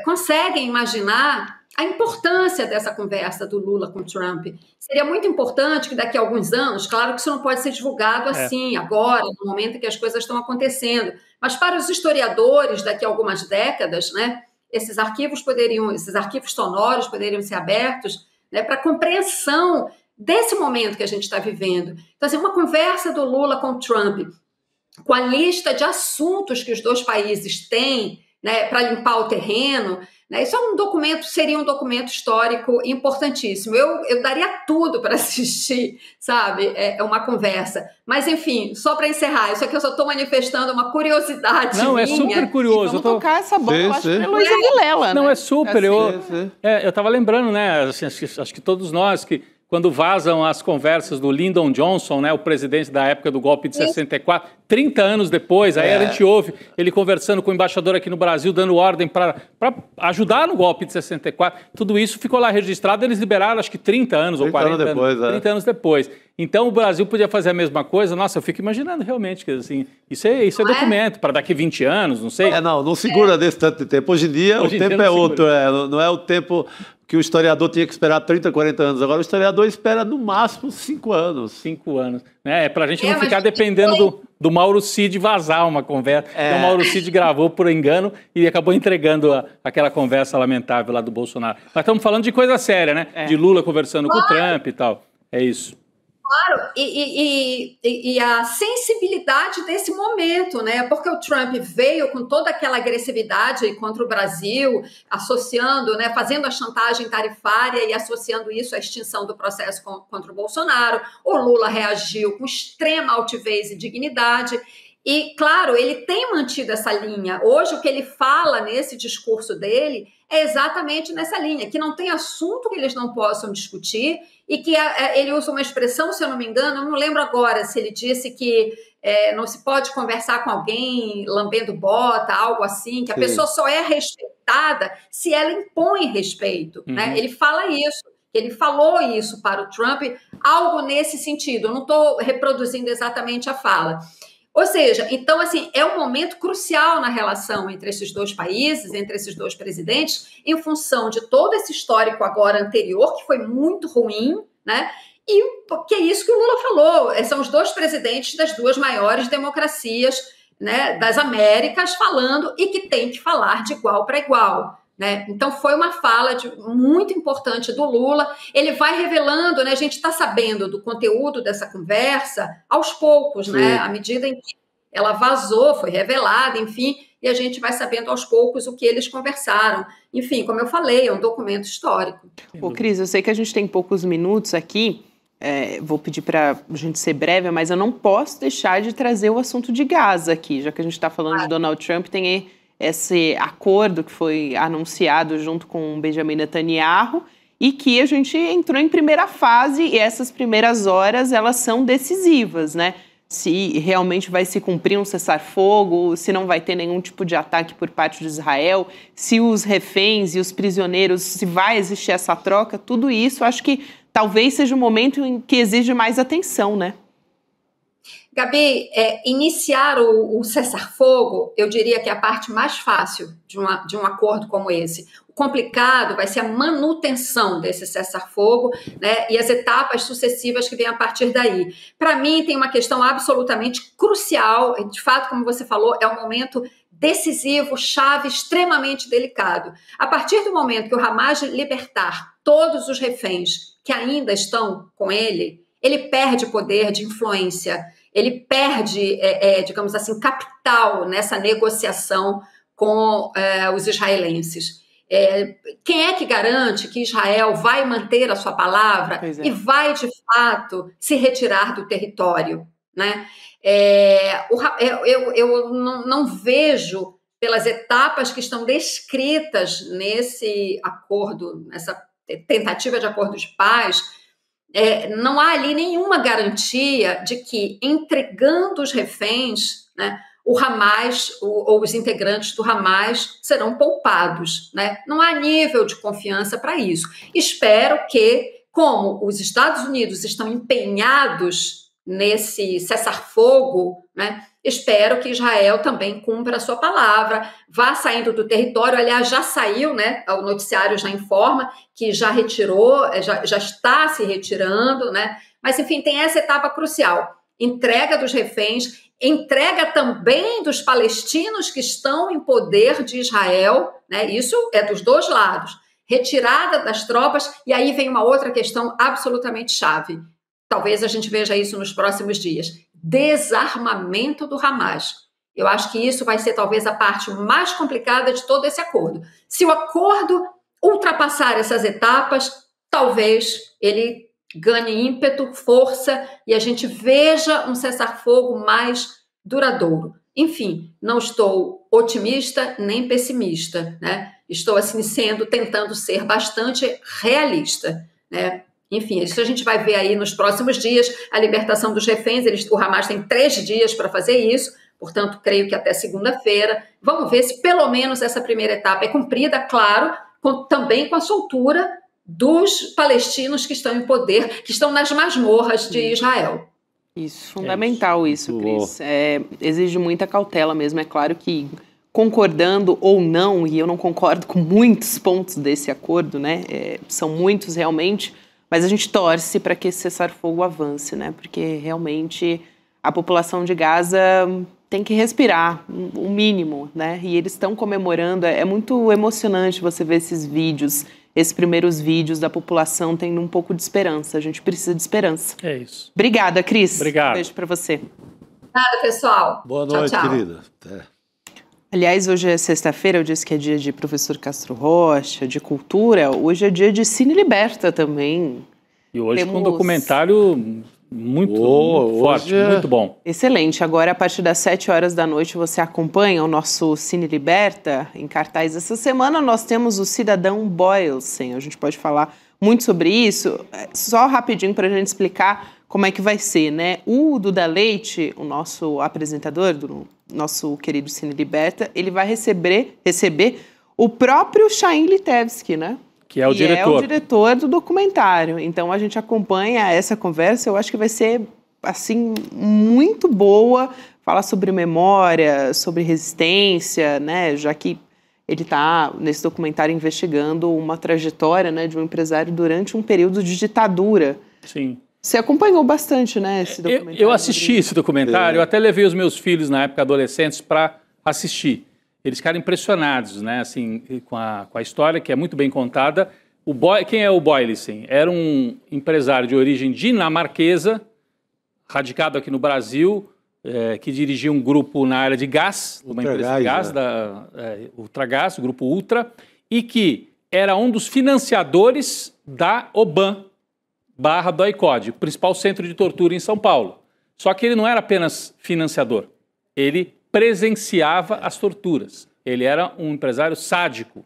conseguem imaginar a importância dessa conversa do Lula com Trump. Seria muito importante que daqui a alguns anos, claro que isso não pode ser divulgado assim, agora, no momento em que as coisas estão acontecendo, mas para os historiadores, daqui a algumas décadas, né, esses arquivos sonoros poderiam ser abertos, né, para compreensão desse momento que a gente está vivendo. Então, assim, uma conversa do Lula com Trump, com a lista de assuntos que os dois países têm, né, para limpar o terreno, né, isso seria um documento histórico importantíssimo. Eu daria tudo para assistir, sabe, uma conversa. Mas, enfim, só para encerrar, isso aqui eu só estou manifestando uma curiosidade minha. Não, é super curioso. Vamos tocar essa bola, eu acho que é Luísa Vilela, Não, né? é super. Eu estava lembrando, né, assim, acho que todos nós, que quando vazam as conversas do Lyndon Johnson, né, o presidente da época do golpe de 64, 30 anos depois, aí a gente ouve ele conversando com o embaixador aqui no Brasil, dando ordem para ajudar no golpe de 64. Tudo isso ficou lá registrado, eles liberaram acho que 30 anos ou 40 anos depois. 30 anos depois. Então o Brasil podia fazer a mesma coisa. Nossa, eu fico imaginando realmente que assim, isso é documento para daqui 20 anos, não sei. Não segura desse tanto de tempo. Hoje em dia o tempo é outro, não é o tempo que o historiador tinha que esperar 30, 40 anos. Agora o historiador espera no máximo 5 anos. 5 anos. É para a gente não ficar dependendo do Mauro Cid vazar uma conversa. Então, o Mauro Cid gravou por engano e acabou entregando aquela conversa lamentável lá do Bolsonaro. Mas estamos falando de coisa séria, né? De Lula conversando com o Trump e tal. É isso. Claro, e a sensibilidade desse momento, né? Porque o Trump veio com toda aquela agressividade contra o Brasil, associando, né, fazendo a chantagem tarifária e associando isso à extinção do processo contra o Bolsonaro. O Lula reagiu com extrema altivez e dignidade. E, claro, ele tem mantido essa linha. Hoje, o que ele fala nesse discurso dele é exatamente nessa linha, que não tem assunto que eles não possam discutir e que ele usa uma expressão, se eu não me engano, eu não lembro agora se ele disse que não se pode conversar com alguém lambendo bota, algo assim, que a pessoa só é respeitada se ela impõe respeito, né? Ele fala isso. Ele falou isso para o Trump, algo nesse sentido. Eu não estou reproduzindo exatamente a fala. Ou seja, então, assim, é um momento crucial na relação entre esses dois países, entre esses dois presidentes, em função de todo esse histórico agora anterior, que foi muito ruim, né? E que é isso que o Lula falou, são os dois presidentes das duas maiores democracias, né, das Américas falando e que tem que falar de igual para igual. Né? Então foi uma fala muito importante do Lula, ele vai revelando, né? A gente está sabendo do conteúdo dessa conversa aos poucos, né? À medida em que ela vazou, foi revelada, enfim, e a gente vai sabendo aos poucos o que eles conversaram. Enfim, como eu falei, é um documento histórico. Ô, Cris, eu sei que a gente tem poucos minutos aqui, vou pedir para a gente ser breve, mas eu não posso deixar de trazer o assunto de Gaza aqui, já que a gente está falando de Donald Trump, tem esse acordo que foi anunciado junto com Benjamin Netanyahu e que a gente entrou em primeira fase e essas primeiras horas elas são decisivas, né? Se realmente vai se cumprir um cessar-fogo, se não vai ter nenhum tipo de ataque por parte de Israel, se os reféns e os prisioneiros, se vai existir essa troca, tudo isso acho que talvez seja o momento em que exige mais atenção, né? Gabi, iniciar o cessar-fogo, eu diria que é a parte mais fácil de um acordo como esse. O complicado vai ser a manutenção desse cessar-fogo, né, e as etapas sucessivas que vêm a partir daí. Para mim, tem uma questão absolutamente crucial, de fato, como você falou, é um momento decisivo, chave, extremamente delicado. A partir do momento que o Hamas libertar todos os reféns que ainda estão com ele perde poder de influência, ele perde, digamos assim, capital nessa negociação com os israelenses. Quem é que garante que Israel vai manter a sua palavra e vai, de fato, se retirar do território? Né? Eu não vejo, pelas etapas que estão descritas nesse acordo, nessa tentativa de acordo de paz, não há ali nenhuma garantia de que, entregando os reféns, né, o Hamas ou os integrantes do Hamas serão poupados. Né? Não há nível de confiança para isso. Espero que, como os Estados Unidos estão empenhados nesse cessar-fogo, né, Espero que Israel também cumpra a sua palavra, vá saindo do território. Aliás, já saiu, né? O noticiário já informa que já retirou, já está se retirando, né? Mas, enfim, tem essa etapa crucial. Entrega dos reféns, entrega também dos palestinos que estão em poder de Israel, né? Isso é dos dois lados. Retirada das tropas, e aí vem uma outra questão absolutamente chave. Talvez a gente veja isso nos próximos dias. Desarmamento do Hamas. Eu acho que isso vai ser talvez a parte mais complicada de todo esse acordo. Se o acordo ultrapassar essas etapas, talvez ele ganhe ímpeto, força, e a gente veja um cessar-fogo mais duradouro. Enfim, não estou otimista nem pessimista, né? Estou assim tentando ser bastante realista, né? Enfim, isso a gente vai ver aí nos próximos dias, a libertação dos reféns. O Hamas tem 3 dias para fazer isso, portanto, creio que até segunda-feira. Vamos ver se pelo menos essa primeira etapa é cumprida, claro, também com a soltura dos palestinos que estão em poder, que estão nas masmorras de Israel. Isso, fundamental isso, Cris. Exige muita cautela mesmo. É claro que, concordando ou não, e eu não concordo com muitos pontos desse acordo, né? São muitos realmente, mas a gente torce para que esse cessar-fogo avance, né? Porque realmente a população de Gaza tem que respirar, o mínimo, né? E eles estão comemorando, é muito emocionante você ver esses vídeos, esses primeiros vídeos da população tendo um pouco de esperança. A gente precisa de esperança. É isso. Obrigada, Cris. Obrigado. Um beijo para você. Nada, pessoal. Boa noite, tchau. querida. Até. Aliás, hoje é sexta-feira, eu disse que é dia de professor Castro Rocha, de cultura. Hoje é dia de Cine Liberta também. E hoje com um documentário muito forte, muito bom. Excelente. Agora, a partir das 7 horas da noite, você acompanha o nosso Cine Liberta. Em cartaz essa semana, nós temos o Cidadão Boylston. A gente pode falar muito sobre isso. Só rapidinho para a gente explicar como é que vai ser, né? O Duda Leite, o nosso apresentador do nosso querido Cine Liberta, ele vai receber o próprio Chaim Litevski, né? Que é o diretor. É o diretor do documentário. Então, a gente acompanha essa conversa. Eu acho que vai ser, assim, muito boa. Falar sobre memória, sobre resistência, né? Já que ele está, nesse documentário, investigando uma trajetória, né, de um empresário durante um período de ditadura. Sim. Você acompanhou bastante, né, esse documentário? Eu assisti esse documentário. Eu até levei os meus filhos, na época, adolescentes, para assistir. Eles ficaram impressionados, né, assim, com a história, que é muito bem contada. Quem é o Boylston? Era um empresário de origem dinamarquesa, radicado aqui no Brasil, que dirigia um grupo na área de gás, uma empresa de gás, da Ultragás, o Grupo Ultra, e que era um dos financiadores da OBAN / DOI-CODE, o principal centro de tortura em São Paulo. Só que ele não era apenas financiador, ele presenciava as torturas. Ele era um empresário sádico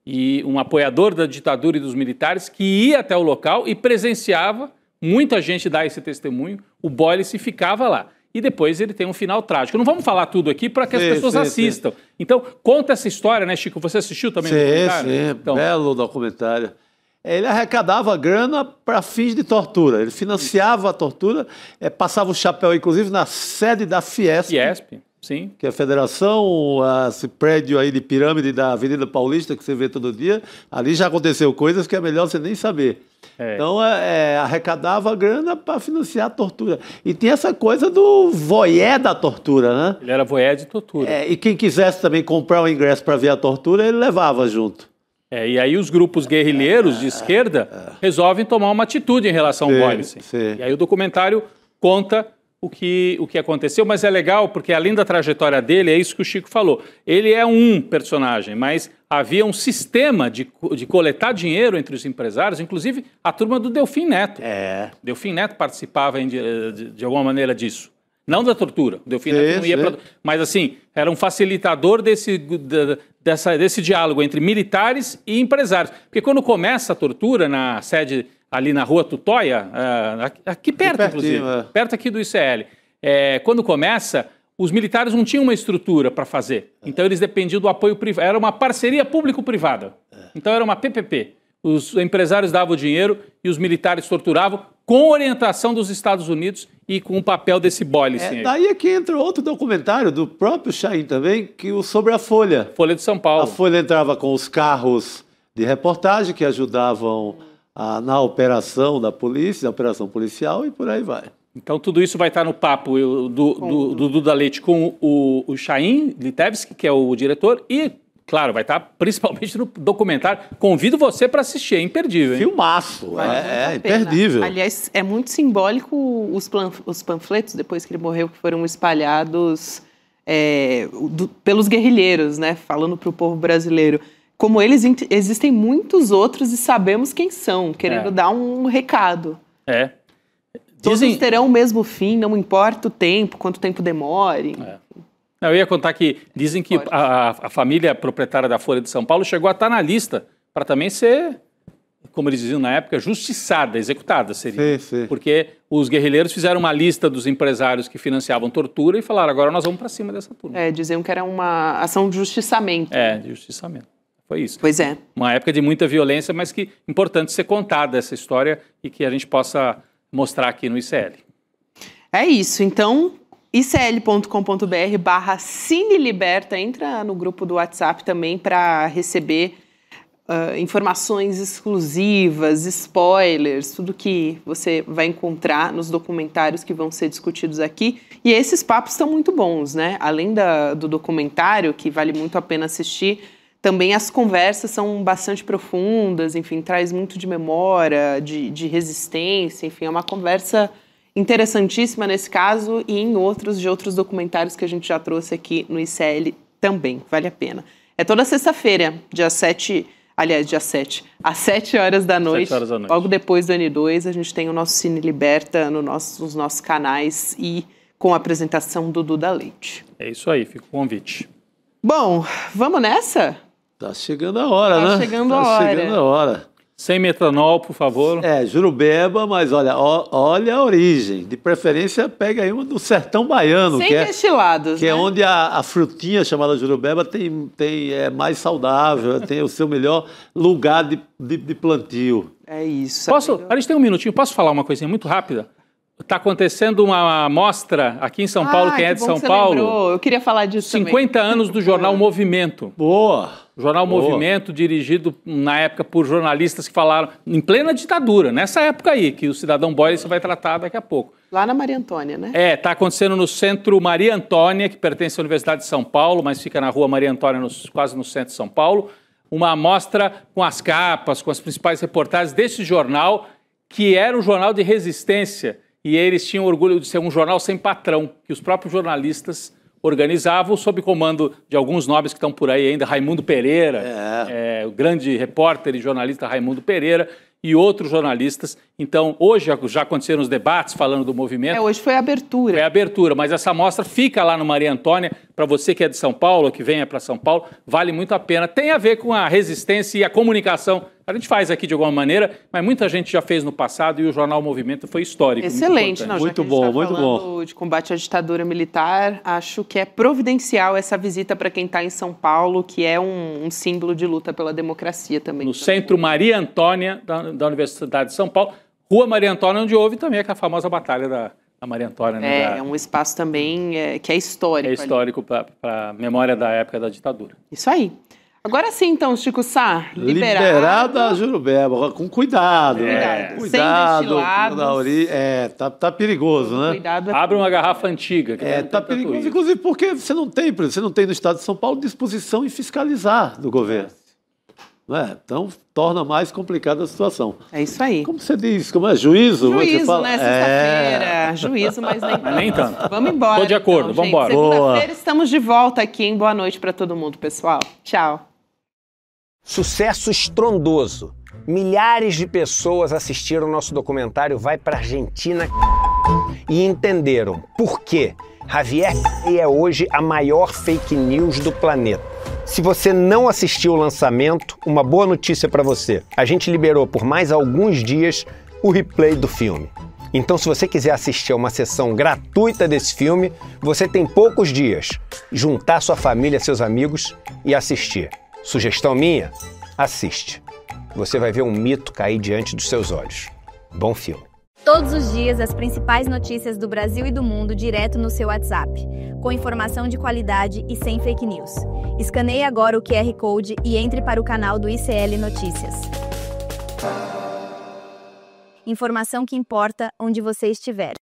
e um apoiador da ditadura e dos militares que ia até o local e presenciava. Muita gente dá esse testemunho. O Boylston ficava lá. E depois ele tem um final trágico. Não vamos falar tudo aqui para que as pessoas assistam. Sim. Então, conta essa história, né, Chico? Você assistiu também o documentário? Sim, então, belo documentário. Ele arrecadava grana para fins de tortura. Ele financiava a tortura, passava o chapéu, inclusive, na sede da Fiesp. Sim. Que é a federação, esse prédio aí de pirâmide da Avenida Paulista, que você vê todo dia. Ali já aconteceu coisas que é melhor você nem saber. Então, arrecadava grana para financiar a tortura. E tinha essa coisa do voyeur da tortura, né? Ele era voyeur de tortura. E quem quisesse também comprar o ingresso para ver a tortura, ele levava junto. E aí os grupos guerrilheiros de esquerda resolvem tomar uma atitude em relação ao Boylston. E aí o documentário conta o que aconteceu, mas é legal porque além da trajetória dele, é isso que o Chico falou, ele é um personagem, mas havia um sistema de coletar dinheiro entre os empresários, inclusive a turma do Delfim Neto. Delfim Neto participava de alguma maneira disso. Não da tortura, o Delfim Neto não ia para... Mas assim, era um facilitador desse diálogo entre militares e empresários. Porque quando começa a tortura na sede ali na Rua Tutóia, aqui perto, inclusive, perto aqui do ICL, quando começa, os militares não tinham uma estrutura para fazer. Então eles dependiam do apoio privado. Era uma parceria público-privada. Então era uma PPP. Os empresários davam o dinheiro e os militares torturavam com orientação dos Estados Unidos e com o papel desse Bollesen aí. Daí é que entra outro documentário do próprio Chaim também, sobre a Folha. Folha de São Paulo. A Folha entrava com os carros de reportagem que ajudavam na operação da polícia, na operação policial, e por aí vai. Então, tudo isso vai estar no papo do Duda Leite com o Chaim Litevski, que é o diretor, e, claro, vai estar principalmente no documentário. Convido você para assistir, é imperdível, hein? Filmaço, é imperdível. Aliás, é muito simbólico os panfletos, depois que ele morreu, que foram espalhados pelos guerrilheiros, né? Falando para o povo brasileiro. Como eles, existem muitos outros e sabemos quem são, querendo dar um recado. Todos terão o mesmo fim, não importa o tempo, quanto tempo demore. Eu ia contar que dizem que a família proprietária da Folha de São Paulo chegou a estar na lista para também ser, como eles diziam na época, justiçada, executada seria. Sim. Porque os guerrilheiros fizeram uma lista dos empresários que financiavam tortura e falaram, agora nós vamos para cima dessa turma. Diziam que era uma ação de justiçamento. De justiçamento. Foi isso. Pois é. Uma época de muita violência, mas que é importante ser contada essa história e que a gente possa mostrar aqui no ICL. É isso, então, icl.com.br/cineliberta, entra no grupo do WhatsApp também para receber informações exclusivas, spoilers, tudo que você vai encontrar nos documentários que vão ser discutidos aqui. E esses papos estão muito bons, né? Além do documentário, que vale muito a pena assistir, também as conversas são bastante profundas, enfim, traz muito de memória, de resistência, enfim, é uma conversa interessantíssima nesse caso e em outros documentários que a gente já trouxe aqui no ICL também, vale a pena. É toda sexta-feira, dia 7, às 7 horas da noite, logo depois do N2, a gente tem o nosso Cine Liberta nos nossos canais e com a apresentação do Duda Leite. É isso aí, fica o convite. Bom, vamos nessa? Tá chegando a hora, né? Tá chegando a hora. Sem metanol, por favor. Jurubeba, mas olha a origem. De preferência, pega aí uma do sertão baiano. Sem destilados, que é onde a frutinha chamada jurubeba é mais saudável, tem o seu melhor lugar de plantio. É isso. A gente tem um minutinho, posso falar uma coisinha muito rápida? Está acontecendo uma mostra aqui em São Paulo, quem é de São Paulo. Lembrou. Eu queria falar disso 50 também. anos do jornal Movimento. Boa! O jornal Movimento, dirigido na época por jornalistas que falaram, em plena ditadura, nessa época aí, que o cidadão Bollesen vai tratar daqui a pouco. Lá na Maria Antônia, né? Está acontecendo no Centro Maria Antônia, que pertence à Universidade de São Paulo, mas fica na rua Maria Antônia, quase no centro de São Paulo. Uma amostra com as capas, com as principais reportagens desse jornal, que era um jornal de resistência. E eles tinham orgulho de ser um jornal sem patrão, que os próprios jornalistas organizavam sob comando de alguns nobres que estão por aí ainda, Raimundo Pereira, o grande repórter e jornalista Raimundo Pereira, e outros jornalistas. Então, hoje já aconteceram os debates falando do movimento. Hoje foi a abertura. Foi a abertura, mas essa mostra fica lá no Maria Antônia. Para você que é de São Paulo, que venha para São Paulo, vale muito a pena. Tem a ver com a resistência e a comunicação. A gente faz aqui de alguma maneira, mas muita gente já fez no passado e o jornal Movimento foi histórico. Excelente. Muito bom, muito bom. De combate à ditadura militar, acho que é providencial essa visita para quem está em São Paulo, que é um símbolo de luta pela democracia também. No Centro Maria Antônia, da Universidade de São Paulo, Rua Maria Antônia, onde houve também a famosa batalha da Maria Antônia. Né, é um espaço também que é histórico. É histórico para a memória da época da ditadura. Isso aí. Agora sim, então, Chico Sá, liberada a jurubeba, com cuidado. Cuidado. Tá perigoso, né? Cuidado. Abre uma garrafa antiga. Tá perigoso, inclusive porque você não tem no estado de São Paulo disposição em fiscalizar do governo. Então, torna mais complicada a situação. É isso aí. Como você diz? Como é? Juízo? Juízo, fala? Né? Sexta-feira. Juízo, mas nem tanto. Vamos embora. Tô de acordo, então, vamos embora. Segunda-feira estamos de volta aqui, hein? Boa noite para todo mundo, pessoal. Tchau. Sucesso estrondoso. Milhares de pessoas assistiram o nosso documentário Vai pra Argentina e entenderam por que Javier é hoje a maior fake news do planeta. Se você não assistiu o lançamento, uma boa notícia para você. A gente liberou por mais alguns dias o replay do filme. Então, se você quiser assistir a uma sessão gratuita desse filme, você tem poucos dias. Juntar sua família, seus amigos e assistir. Sugestão minha? Assiste. Você vai ver um mito cair diante dos seus olhos. Bom filme. Todos os dias, as principais notícias do Brasil e do mundo direto no seu WhatsApp, com informação de qualidade e sem fake news. Escaneie agora o QR Code e entre para o canal do ICL Notícias. Informação que importa onde você estiver.